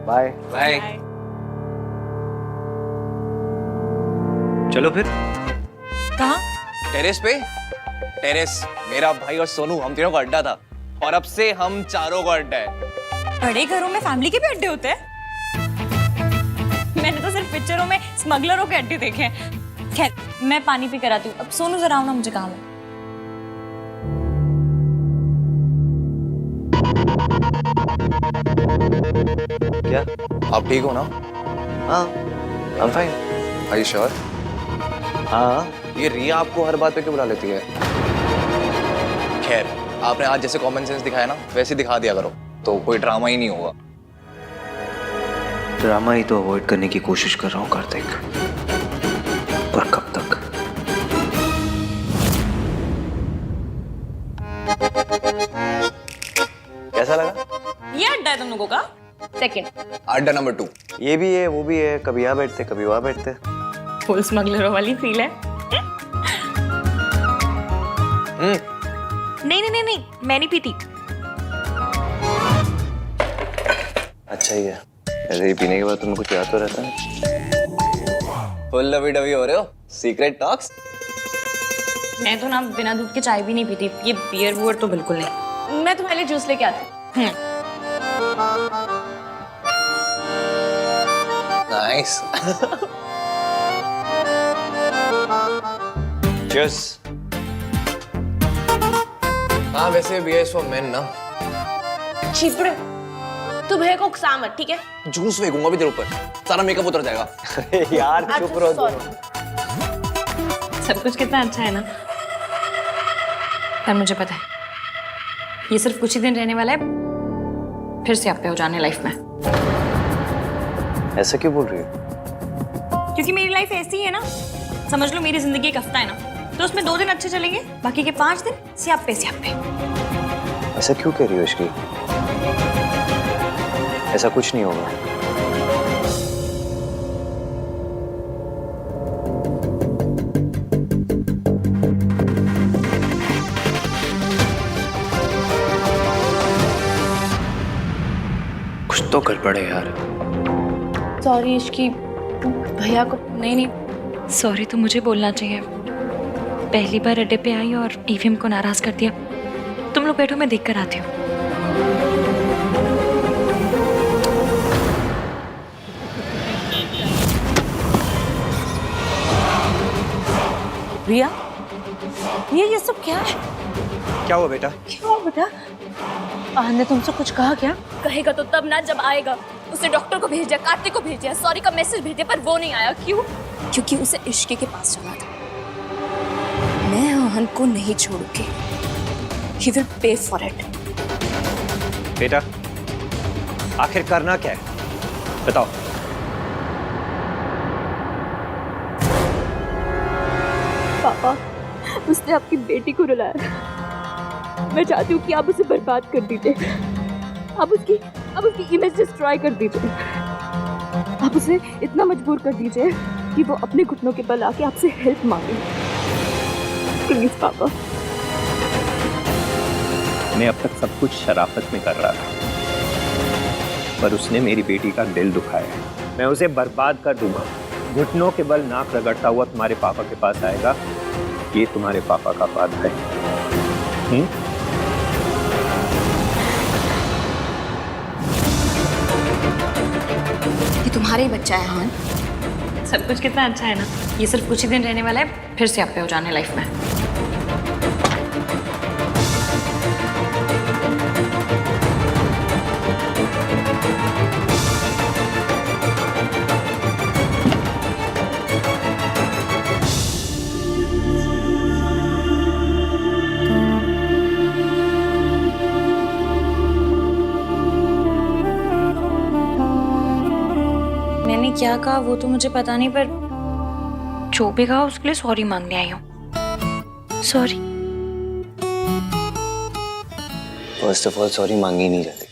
Bye bye. चलो फिर। कहाँ? टेरेस पे। टेरेस मेरा भाई और सोनू, हम तीनों का अड्डा था, और अब से हम चारों का अड्डा है। बड़े घरों में फैमिली के भी अड्डे होते हैं? मैंने तो सिर्फ पिक्चरों में स्मगलरों के अड्डे देखे हैं। खैर, मैं पानी पी कर आती हूँ। अब सोनू जरा आओ ना, मुझे काम है। क्या आप ठीक हो ना? हाँ, I'm fine. Are you sure? हाँ, ये रिया आपको हर बात पे क्यों बुला लेती है? खैर, आपने आज जैसे कॉमन सेंस दिखाया ना, वैसे दिखा दिया करो, तो कोई ड्रामा ही नहीं होगा। ड्रामा ही तो अवॉइड करने की कोशिश कर रहा हूँ कार्तिक, पर कब तक? कैसा लगा? ये अड्डा है तुम लोगों का? सेकंड। अड्डा नंबर 2। ये भी है, वो भी है, कभी यहाँ बैठते कभी वहाँ बैठते। फुल स्मगलरों वाली फील है। नहीं नहीं नहीं नहीं, मैं नहीं पीती। अच्छा ही है, ऐसे ही पीने के बाद तुम्हें कुछ याद तो रहता है। फुल लवी डवी हो रहे हो, सीक्रेट टॉक्स। मैं तो ना बिना दूध के चाय भी नहीं पीती। ये बियर वुअर तो बिल्कुल नहीं। मैं तुम्हारे लिए जूस लेके आती हूँ। नाइस। Cheers. हाँ, वैसे भी फॉर मेन ना। छिपड़े, तू भैया को उकसा मत, ठीक है? जूस फेंकूंगा भी तेरे ऊपर, सारा मेकअप उतर जाएगा। यार चुप रहो तुम। सब कुछ कितना अच्छा है ना, पर मुझे पता है ये सिर्फ कुछ ही दिन रहने वाला है, फिर से आप पे हो जाने लाइफ में। ऐसा क्यों बोल रही हो? क्योंकि मेरी लाइफ ऐसी है ना, समझ लो मेरी जिंदगी एक हफ्ता है ना, तो उसमें 2 दिन अच्छे चलेंगे, बाकी के 5 दिन स्यापे स्यापे। ऐसा क्यों कह रही हो इश्की? ऐसा कुछ नहीं होगा। कुछ तो गड़बड़ है यार। सॉरी इश्की, भैया को। नहीं नहीं, सॉरी तो मुझे बोलना चाहिए। पहली बार अड्डे पे आई और ईवीएम को नाराज कर दिया। तुम लोग बैठो, मैं देख कर आती हूँ। रिया, ये सब क्या है? क्या हुआ बेटा? क्या हुआ बेटा? आहन ने तुमसे कुछ कहा क्या? कहेगा तो तब ना, जब आएगा। उसे डॉक्टर को भेजा, कार्तिक को भेजा, सॉरी का मैसेज भेजा, पर वो नहीं आया। क्यों? क्योंकि उसे इश्के के पास जाना था। मैं आहन को नहीं छोड़ूंगी। He will pay for it. बेटा, आखिर करना क्या है? बताओ। पापा, उसने आपकी बेटी को रुलाया। मैं चाहती हूँ कि आप उसे बर्बाद कर दीजिए। आप उसकी इमेज डिस्ट्रॉय कर दीजिए। आप उसे इतना मजबूर कर दीजिए कि वो अपने घुटनों के बल आके आपसे हेल्प मांगे। प्लीज पापा। मैं अब तक सब कुछ शराफत में कर रहा था, पर उसने मेरी बेटी का दिल दुखाया है। मैं उसे बर्बाद कर दूंगा। घुटनों के बल नाक रगड़ता हुआ तुम्हारे पापा के पास आएगा। ये तुम्हारे पापा का वादा है। ये तुम्हारा ही बच्चा है हान। सब कुछ कितना अच्छा है ना। ये सिर्फ कुछ ही दिन रहने वाला है, फिर से आप पे हो जाने लाइफ में। मैंने क्या कहा वो तो मुझे पता नहीं, पर जो भी कहा उसके लिए सॉरी मांगने आई हूँ। Sorry. First of all sorry मांगी नहीं जाती,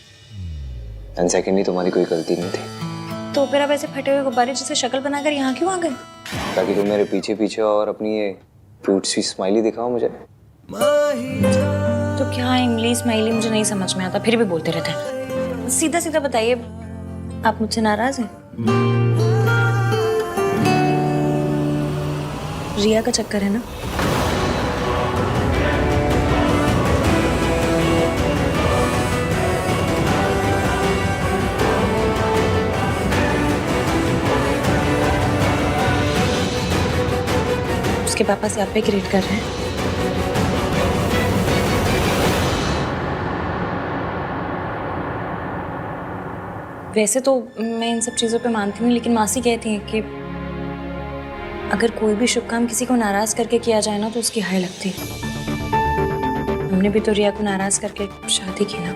एंड सेकेंडली तुम्हारी कोई गलती नहीं थी। तो फिर आप ऐसे फटे हुए गुब्बारे जैसे शक्ल बनाकर यहाँ क्यों आ गए? ताकि तुम मेरे पीछे पीछे और अपनी ये क्यूट सी स्माइली दिखाओ मुझे। तो क्या इमली स्माइली मुझे नहीं समझ में आता, फिर भी बोलते रहते हैं। सीधा सीधा बताइए, आप मुझसे नाराज हैं? रिया का चक्कर है ना? उसके पापा से आप पे क्रिएट कर रहे हैं। वैसे तो मैं इन सब चीज़ों पे मानती हूँ, लेकिन मासी कहती हैं कि अगर कोई भी शुभ काम किसी को नाराज करके किया जाए ना तो उसकी हाय लगती है। हमने भी तो रिया को नाराज करके शादी की ना।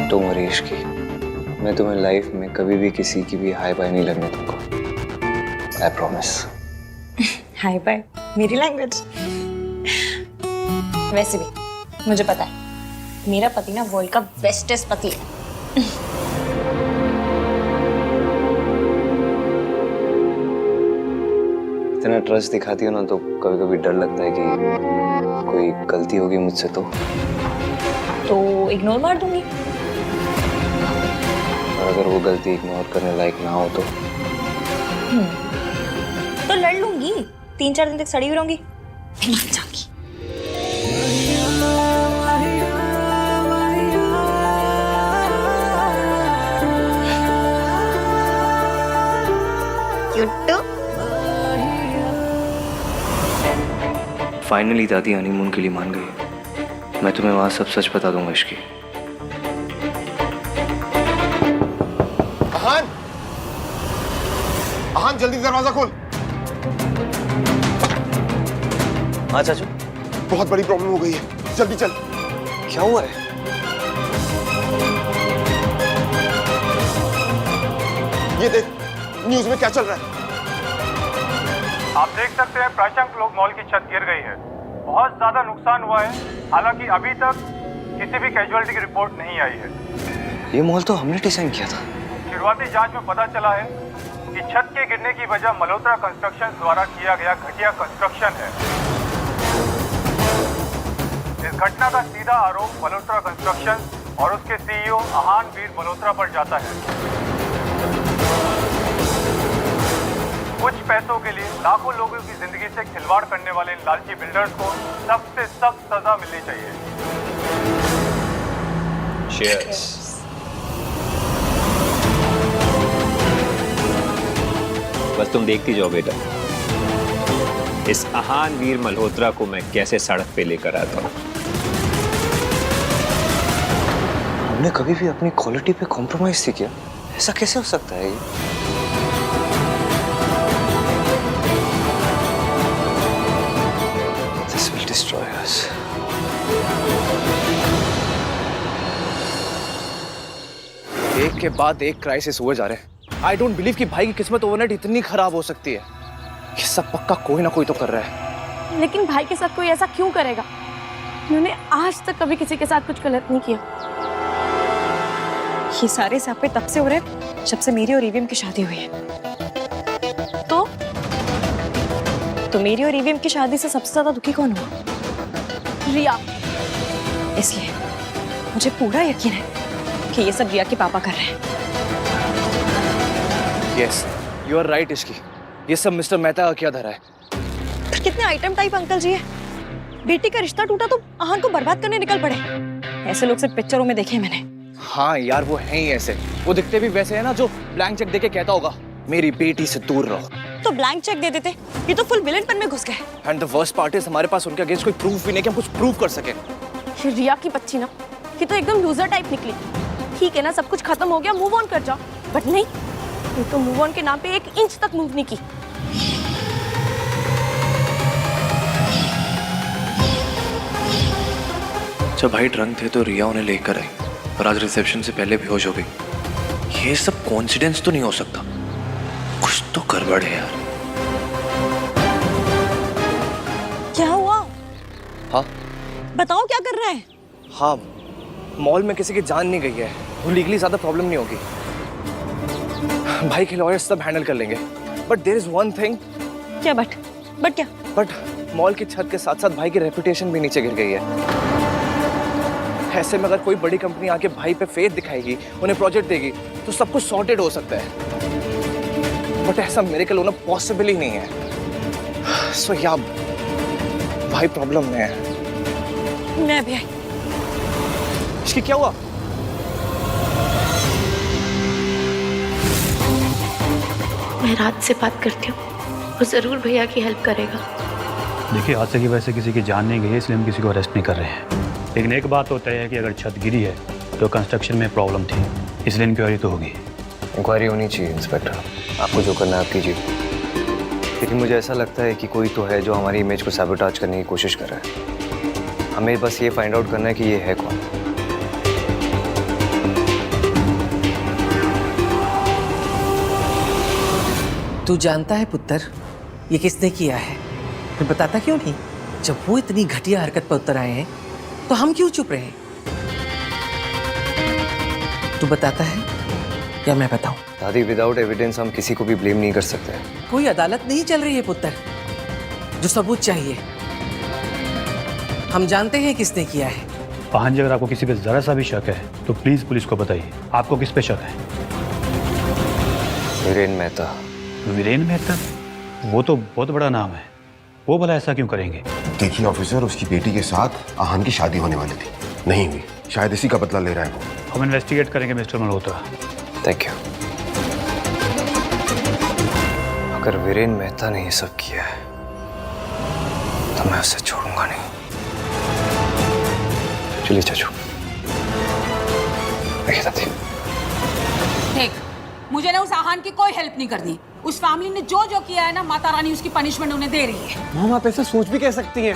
तुम और इश्की, मैं तुम्हें लाइफ में कभी भी किसी की भी हाय बाय नहीं लगने दूंगा। I promise. हाय बाय मेरी लैंग्वेज। वैसे भी मुझे पता है मेरा पति ना वर्ल्ड का बेस्टेस्ट पति है। इतना ट्रस्ट दिखाती हो ना तो कभी कभी डर लगता है कि कोई गलती होगी मुझसे तो इग्नोर मार दूंगी। और अगर वो गलती इग्नोर करने लायक ना हो तो लड़ लूंगी, 3-4 दिन तक सड़ी हुई रहूंगी, मर जाऊंगी। फाइनली दादी हनीमून के लिए मान गई। मैं तुम्हें वहां सब सच बता दूंगा इश्की। अहान, अहान जल्दी दरवाजा खोल। हाँ चाचू। बहुत बड़ी प्रॉब्लम हो गई है, जल्दी चल। क्या हुआ है? ये देख न्यूज में क्या चल रहा है। आप देख सकते हैं प्राशंक लोग मॉल की छत गिर गई है। बहुत ज्यादा नुकसान हुआ है, हालांकि अभी तक किसी भी कैजुअलिटी की रिपोर्ट नहीं आई है। ये मॉल तो हमने डिजाइन किया था। शुरुआती जांच में पता चला है कि छत के गिरने की वजह मल्होत्रा कंस्ट्रक्शन द्वारा किया गया घटिया कंस्ट्रक्शन है। इस घटना का सीधा आरोप मल्होत्रा कंस्ट्रक्शन और उसके सीईओ अहान वीर मल्होत्रा पर जाता है। कुछ पैसों के लिए लाखों लोगों की जिंदगी से खिलवाड़ करने वाले इन लालची बिल्डर्स को सख्त से सख्त सजा मिलनी चाहिए। Cheers. बस तुम देखती जाओ बेटा, इस अहान वीर मल्होत्रा को मैं कैसे सड़क पे लेकर आता हूँ। हमने कभी भी अपनी क्वालिटी पे कॉम्प्रोमाइज नहीं किया, ऐसा कैसे हो सकता है ये? This will destroy us. एक के बाद एक क्राइसिस हुए जा रहे हैं। आई डोंट बिलीव कि भाई की किस्मत ओवरनाइट इतनी खराब हो सकती है। ये सब पक्का कोई ना कोई तो कर रहा है। लेकिन भाई के साथ कोई ऐसा क्यों करेगा? उन्होंने आज तक कभी किसी के साथ कुछ गलत नहीं किया। ये सारे सापे तब से हो रहे जब से मेरी और ईवीएम की शादी हुई है। तो मेरी और ईवीएम की शादी से सबसे ज्यादा दुखी कौन हुआ? रिया। इसलिए मुझे पूरा यकीन है कि ये सब रिया के पापा कर रहे हैं। यस, यू आर राइट इश्की। ये सब मिस्टर मेहता का किया धरा है। फिर कितने आइटम टाइप अंकल जी है। बेटी का रिश्ता टूटा तो आहन को बर्बाद करने निकल पड़े। ऐसे लोग सिर्फ पिक्चरों में देखे मैंने। हाँ यार, वो है ही ऐसे। वो दिखते भी वैसे है ना, जो ब्लैंक चेक देके कहता होगा मेरी बेटी से दूर रहो। तो ब्लैंक चेक दे देते, ये तो फुल विलेन में घुस गए। And the worst part is हमारे पास उनके अगेंस्ट कोई प्रूफ भी नहीं कि हम कुछ प्रूव कर सके। ये रिया की बच्ची ना, ये तो एकदम लूजर टाइप निकली। ठीक है ना, सब कुछ खत्म हो गया, मूव ऑन कर जाओ। बट नहीं, ये तो मूव ऑन के नाम पे 1 इंच तक मूव नहीं की। जब भाई ड्रंक थे तो रिया उन्हें लेकर आई और आज रिसेप्शन से पहले बेहोश हो गई। ये सब कोइंसिडेंस तो नहीं हो सकता, कुछ तो गड़बड़ है यार। क्या हुआ? हाँ बताओ, क्या कर रहा है? हाँ, मॉल में किसी की जान नहीं गई है, वो लीगली ज्यादा प्रॉब्लम नहीं होगी। भाई के लॉयर्स सब हैंडल कर लेंगे। But there is one thing. क्या बट क्या? बट मॉल की छत के साथ साथ भाई की रेपुटेशन भी नीचे गिर गई है। ऐसे में अगर कोई बड़ी कंपनी आके भाई पे फेथ दिखाएगी, उन्हें प्रोजेक्ट देगी, तो सब कुछ सॉर्टेड हो सकता है। बट ऐसा मेरेकल होना पॉसिबल ही नहीं है। सो या भाई प्रॉब्लम में है। मैं भी आई। इसकी क्या हुआ? मैं रात से बात करती हूँ, वो जरूर भैया की हेल्प करेगा। देखिए, हादसे की वजह से किसी की जान नहीं गई है, इसलिए हम किसी को अरेस्ट नहीं कर रहे हैं। लेकिन एक बात होता है कि अगर छत गिरी है तो कंस्ट्रक्शन में प्रॉब्लम थी, इसलिए इंक्वायरी तो होगी। इंक्वायरी होनी चाहिए इंस्पेक्टर, आपको जो करना है आप कीजिए। लेकिन मुझे ऐसा लगता है कि कोई तो है जो हमारी इमेज को सैबोटाज करने की कोशिश कर रहा है। हमें बस ये फाइंड आउट करना है कि ये है कौन। तू जानता है पुत्र, ये किसने किया है? फिर बताता क्यों नहीं? जब वो इतनी घटिया हरकत पर उतर आए हैं तो हम क्यों चुप रहे? तू बताता है या मैं बताऊं? दादी, विदाउट एविडेंस हम किसी को भी ब्लेम नहीं कर सकते। कोई अदालत नहीं चल रही है पुत्र, जो सबूत चाहिए। हम जानते हैं किसने किया है। हाँ जी, अगर आपको किसी पे जरा सा भी शक है तो प्लीज पुलिस को बताइए। आपको किस पे शक है? वीरेन मेहता। वीरेन मेहता? वो तो बहुत बड़ा नाम है, वो भला ऐसा क्यों करेंगे? देखिए ऑफिसर, उसकी बेटी के साथ आहन की शादी होने वाली थी, नहीं हुई। शायद इसी का बदला ले रहा है वो। हम इन्वेस्टिगेट करेंगे मिस्टर मल्होत्रा। Thank you. अगर वीरेन मेहता ने ये सब किया है तो मैं उसे छोड़ूंगा नहीं। चलिए चाचू। देख, मुझे ना उस आहन की कोई हेल्प नहीं करनी। उस फैमिली ने जो जो किया है ना, माता रानी उसकी पनिशमेंट उन्हें दे रही है। मॉम, आप ऐसा सोच भी कह सकती हैं?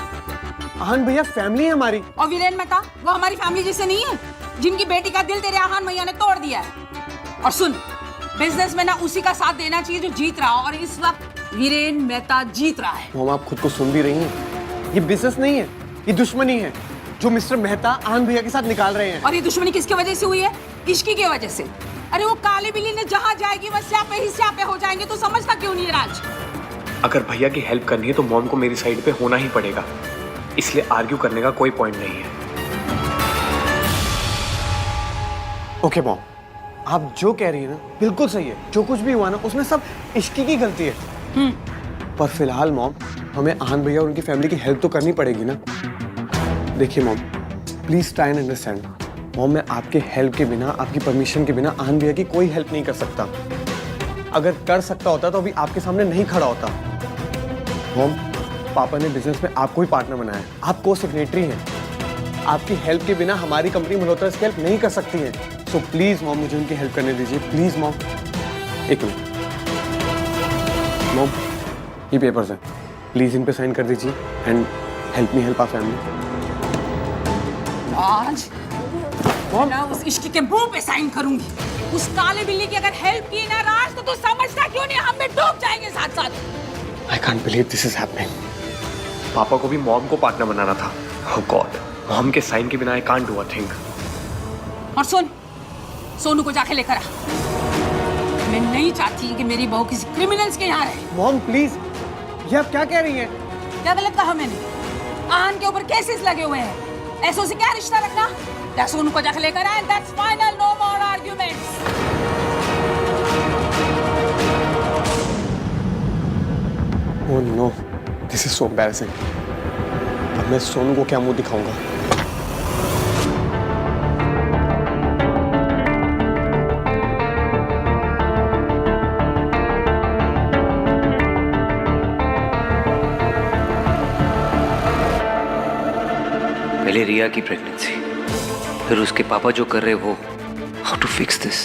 आहन भैया फैमिली है हमारी। और वीरेन मेहता वो हमारी फैमिली जैसे नहीं है, जिनकी बेटी का दिल तेरे आहन भैया ने तोड़ दिया है। और सुन, बिजनेस में ना उसी का साथ देना चाहिए जो जीत रहा हो, और इस वक्त वीरेन मेहता जीत रहा है। मॉम, आप खुद को सुन भी रही हैं? ये बिजनेस नहीं है, ये दुश्मनी है जो मिस्टर मेहता आहन भैया के साथ निकाल रहे हैं। और ये दुश्मनी किसकी वजह से हुई है? इश्की की वजह से। अरे वो काली बिल्ली ने जहाँ जाएगी वह स्यापे ही स्यापे हो जाएंगे, तो समझता क्यों नहीं है राज? अगर भैया की हेल्प करनी है तो मॉम को मेरी साइड पे होना ही पड़ेगा, इसलिए आर्ग्यू करने का कोई पॉइंट नहीं है। ओके मॉम, आप जो कह रही है ना बिल्कुल सही है। जो कुछ भी हुआ ना उसमें सब इश्की की गलती है। पर फिलहाल मॉम, हमें आहन भैया और उनकी फैमिली की हेल्प तो करनी पड़ेगी ना। देखिए mom, please try and understand. Mom, मैं आपके हेल्प के बिना, आपकी परमिशन के बिना आहन भैया की कोई हेल्प नहीं कर सकता। अगर कर सकता होता तो अभी आपके सामने नहीं खड़ा होता। मॉम, पापा ने बिजनेस में आपको ही पार्टनर बनाया है, आप को सेक्रेटरी हैं। आपकी हेल्प के बिना हमारी कंपनी मल्होत्रा इसकी हेल्प नहीं कर सकती है। सो प्लीज मॉम, मुझे उनकी हेल्प करने दीजिए, प्लीज मॉम। एक मिनट मॉम, ये पेपर्स हैं, प्लीज इन पे साइन कर दीजिए and help me help our family. आज मैं उस इश्की के मुंह पे साइन करूंगी। उस काले बिल्ली की अगर हेल्प की ना राज, तो तू समझता क्यों नहीं हम भी डूब जाएंगे साथ साथ। I can't believe this is happening. पापा को भी मॉम को पार्टनर बनाना था। Oh God, मॉम के साइन के बिना I can't do a thing. और सुन, सोनू को जाके लेकर आ। मैं नहीं चाहती कि मेरी बहू किसी क्रिमिनल्स के यहाँ रहे। मॉम प्लीज, ये आप क्या कह रही हैं? क्या गलत कहा मैंने? आहान के ऊपर केसेस लगे हुए हैं, ऐसों से क्या रिश्ता रखना? जैसे उनको जाकर लेकर आए, that's final, no more arguments. Oh no, this is so embarrassing. अब मैं सोनू को क्या मुंह दिखाऊंगा? पहले रिया की प्रेगनेंसी, फिर उसके पापा जो कर रहे वो, हाउ टू फिक्स दिस?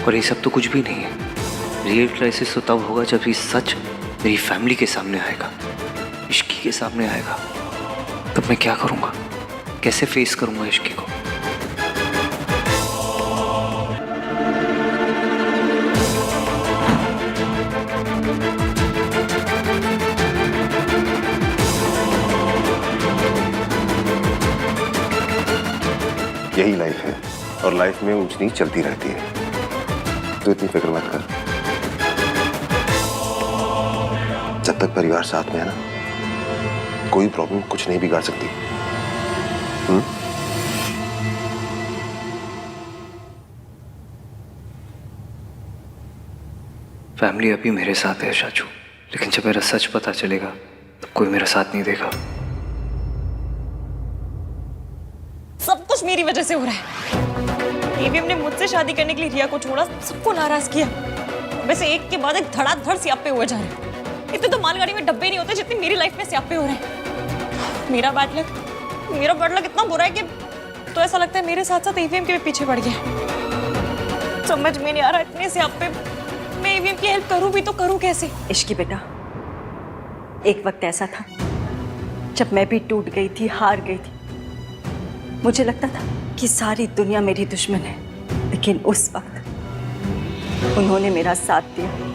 और ये सब तो कुछ भी नहीं है। रियल क्राइसिस तो तब होगा जब ये सच मेरी फैमिली के सामने आएगा, इश्की के सामने आएगा। तब मैं क्या करूंगा? कैसे फेस करूंगा इश्की को? यही लाइफ है और लाइफ में ऊंच नीच चलती रहती है, तो इतनी फिक्र मत कर। जब तक परिवार साथ में है ना, कोई प्रॉब्लम कुछ नहीं बिगाड़ सकती। फैमिली अभी मेरे साथ है शाचू, लेकिन जब मेरा सच पता चलेगा तब कोई मेरा साथ नहीं देगा। सब कुछ मेरी वजह से हो रहा है। एवीएम ने मुझसे शादी करने के लिए रिया को छोड़ा, सबको नाराज किया। वैसे एक के बाद एक धड़ाधड़ स्यापे हुए जा रहे हैं। इतने तो मालगाड़ी में डब्बे नहीं होते जितने मेरी लाइफ में स्यापे हो रहे हैं। मेरा बैड लक इतना बुरा है कि तो ऐसा लगता है मेरे साथ साथ एवीएम के भी पीछे पड़ गया। समझ में नहीं आ रहा, इतने स्यापे, मैं एवीएम की हेल्प करूं भी तो करूं कैसे? इश्की बेटा, एक वक्त ऐसा था जब मैं भी टूट गई थी, हार गई थी। मुझे लगता था कि सारी दुनिया मेरी दुश्मन है, लेकिन उस वक्त उन्होंने मेरा साथ दिया।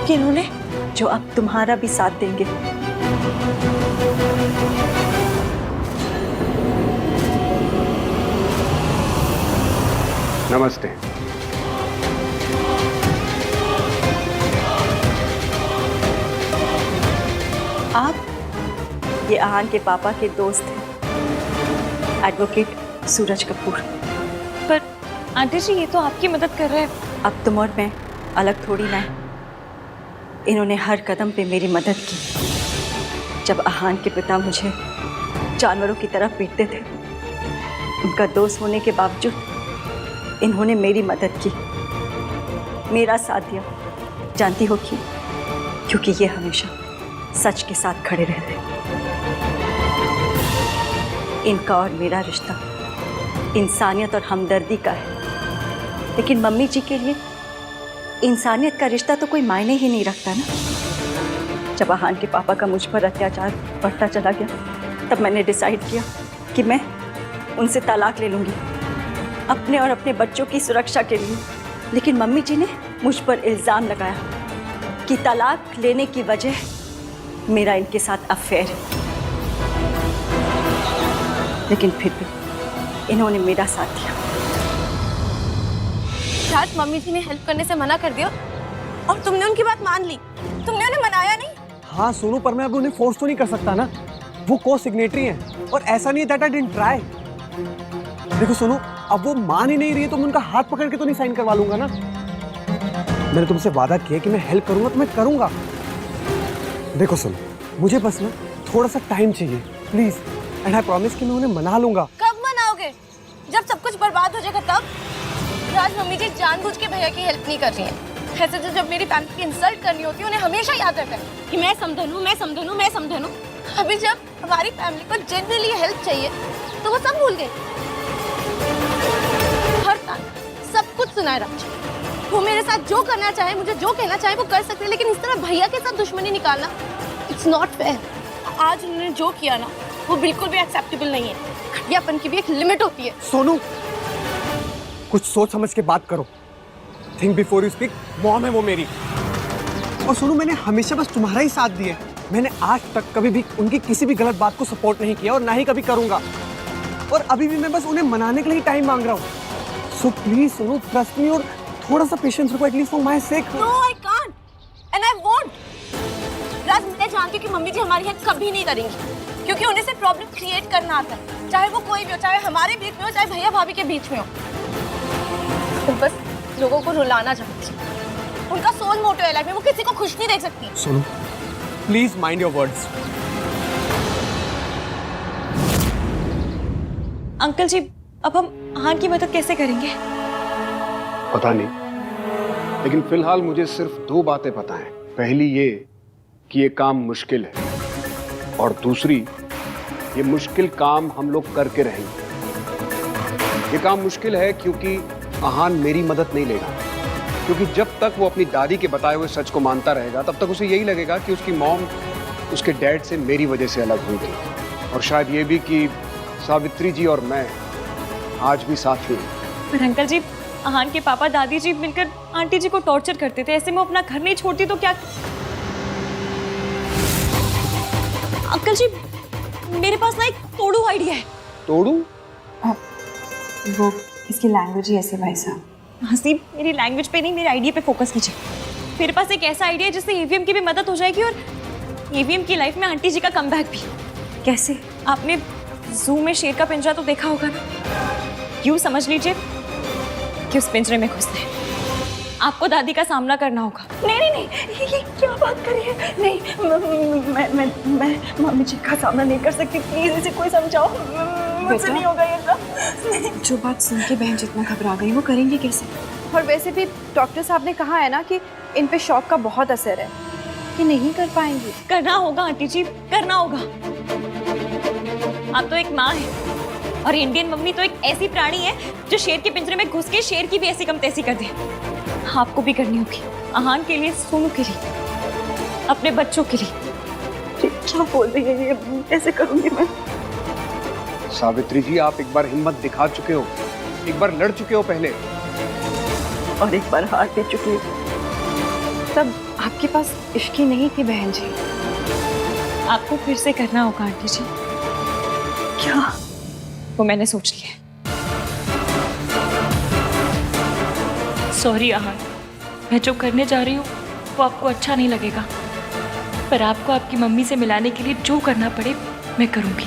किन्होंने? जो अब तुम्हारा भी साथ देंगे। नमस्ते। आप ये आहान के पापा के दोस्त हैं, एडवोकेट सूरज कपूर। पर आंटी जी, ये तो आपकी मदद कर रहे हैं। अब तुम और मैं अलग थोड़ी ना है। इन्होंने हर कदम पे मेरी मदद की। जब आहान के पिता मुझे जानवरों की तरह पीटते थे, उनका दोस्त होने के बावजूद इन्होंने मेरी मदद की, मेरा साथ दिया। जानती हो क्यों? क्योंकि ये हमेशा सच के साथ खड़े रहते हैं। इनका और मेरा रिश्ता इंसानियत और हमदर्दी का है, लेकिन मम्मी जी के लिए इंसानियत का रिश्ता तो कोई मायने ही नहीं रखता ना। जब आहान के पापा का मुझ पर अत्याचार बढ़ता चला गया, तब मैंने डिसाइड किया कि मैं उनसे तलाक ले लूँगी, अपने और अपने बच्चों की सुरक्षा के लिए। लेकिन मम्मी जी ने मुझ पर इल्ज़ाम लगाया कि तलाक लेने की वजह मेरा इनके साथ अफेयर है। लेकिन फिर भी इन्होंने मेरा साथ दिया। आज मम्मी जी ने हेल्प करने से मना कर दिया और तुमने उनकी बात मान ली। तुमने उन्हें मनाया नहीं? हाँ सोनू, पर मैं अब उन्हें फोर्स तो नहीं कर सकता ना। वो को सिग्नेटरी हैं और ऐसा नहीं दैट आई डिडंट ट्राई। देखो सोनू, अब वो मान ही नहीं रही है तो मैं उनका हाथ पकड़ के तो नहीं साइन करवा लूंगा ना। मैंने तुमसे वादा किया कि मैं हेल्प करूंगा तो मैं करूंगा। देखो सुनो, मुझे बस ना थोड़ा सा टाइम चाहिए प्लीज, एंड आई प्रॉमिस कि मैं उन्हें मना लूंगा। कब मनाओगे? जब सब कुछ बर्बाद हो जाएगा तब? राज, मम्मी जी जानबूझ के भैया की हेल्प नहीं कर रही है। ऐसे तो जब मेरी फैमिली की इंसल्ट करनी होती है, उन्हें हमेशा याद रहता है कि मैं समधन हूँ, मैं समधन हूँ, मैं समधन हूँ। अभी जब हमारी फैमिली को जनरली हेल्प चाहिए तो वो सब भूल गए। हर साल सब कुछ सुनाए राज। वो मेरे साथ जो करना चाहे, मुझे जो कहना चाहे वो कर सकते हैं, लेकिन इस तरह भैया के साथ दुश्मनी निकालना, इट्स नॉट फेयर। आज उन्होंने जो किया ना, वो बिल्कुल भी एक्सेप्टेबल नहीं है। घटियापन की भी एक लिमिट होती है। सोनू, कुछ सोच समझ के बात करो। Think before you speak. Mom है वो मेरी। और सोनू, मैंने हमेशा बस तुम्हारा ही साथ दिया। मैंने आज तक कभी भी उनकी किसी भी गलत बात को सपोर्ट नहीं किया और ना ही कभी करूंगा। और अभी भी मैं बस उन्हें मनाने के लिए टाइम मांग रहा हूँ। So please Sonu, trust me और थोड़ा सा पेशेंस रखो, at least for my sake. No, I can't. And I won't. Raj, मैं जानती हूँ कि मम्मी जी हमारी हेल्प कभी नहीं करेंगी, क्योंकि उन्हें सिर्फ प्रॉब्लम क्रिएट करना आता है, चाहे वो कोई भी हो, चाहे हमारे बीच में हो, चाहे भैया भाभी के बीच में हो। वो बस लोगों को रुलाना चाहती है, उनका सोल मोटो है लाइफ में, वो किसी को खुश नहीं देख सकती। सुनो, please mind your words. Uncle ji, अब हम आहान की मदद कैसे करेंगे? पता नहीं, लेकिन फिलहाल मुझे सिर्फ 2 बातें पता हैं। पहली ये कि ये काम मुश्किल है, और दूसरी, ये मुश्किल काम हम लोग करके रहेंगे। ये काम मुश्किल है क्योंकि आहान मेरी मदद नहीं लेगा, क्योंकि जब तक वो अपनी दादी के बताए हुए सच को मानता रहेगा तब तक उसे यही लगेगा कि उसकी मॉम उसके डैड से मेरी वजह से अलग हुई थी, और शायद ये भी कि सावित्री जी और मैं आज भी साथ ही हैं। पर अंकल जी, आहान के पापा दादी जी मिलकर आंटी जी को टॉर्चर करते थे, ऐसे में वो अपना घर नहीं छोड़ती तो क्या? अंकल जी, मेरे पास ना एक तोड़ू आइडिया है। तोड़ू? वो इसकी लैंग्वेज ही ऐसे भाई साहब। हसीब, मेरी लैंग्वेज पे नहीं, मेरे आइडिया पे फोकस कीजिए। मेरे पास एक ऐसा आइडिया है जिससे ईवीएम की भी मदद हो जाएगी और ईवीएम की लाइफ में आंटी जी का कमबैक भी। कैसे? आपने जू में शेर का पिंजरा तो देखा होगा ना? यूं समझ लीजिए कि उस पिंजरे में घुसते हैं, आपको दादी का सामना करना होगा। नहीं नहीं नहीं, ये क्या बात कर रही है? नहीं, मैं मम्मी जी का सामना नहीं कर सकती, प्लीज इसे कोई समझाओ, मुझसे नहीं होगा ये सब। जो बात सुन के बहन जितना घबरा गई वो करेंगे कैसे? और वैसे भी डॉक्टर साहब ने कहा है ना कि इन पे शॉक का बहुत असर है, कि नहीं कर पाएंगी। करना होगा आंटी जी, करना होगा। आप तो एक माँ है, और इंडियन मम्मी तो एक ऐसी प्राणी है जो शेर के पिंजरे में घुस के शेर की भी ऐसी कम तैसी कर दे। आपको भी करनी होगी, आहान के लिए, सोनू के लिए, अपने बच्चों के लिए। क्या बोल रही है ये? ऐसे करूंगी मैं? सावित्री जी, आप एक बार हिम्मत दिखा चुके हो, एक बार लड़ चुके हो पहले, और एक बार हार दे चुकी हूँ। तब आपके पास इश्की नहीं थी बहन जी। आपको फिर से करना होगा आंटी जी। क्या? वो मैंने सोच लिया है। सॉरी आहान, मैं जो करने जा रही हूँ वो आपको अच्छा नहीं लगेगा, पर आपको आपकी मम्मी से मिलाने के लिए जो करना पड़े मैं करूँगी।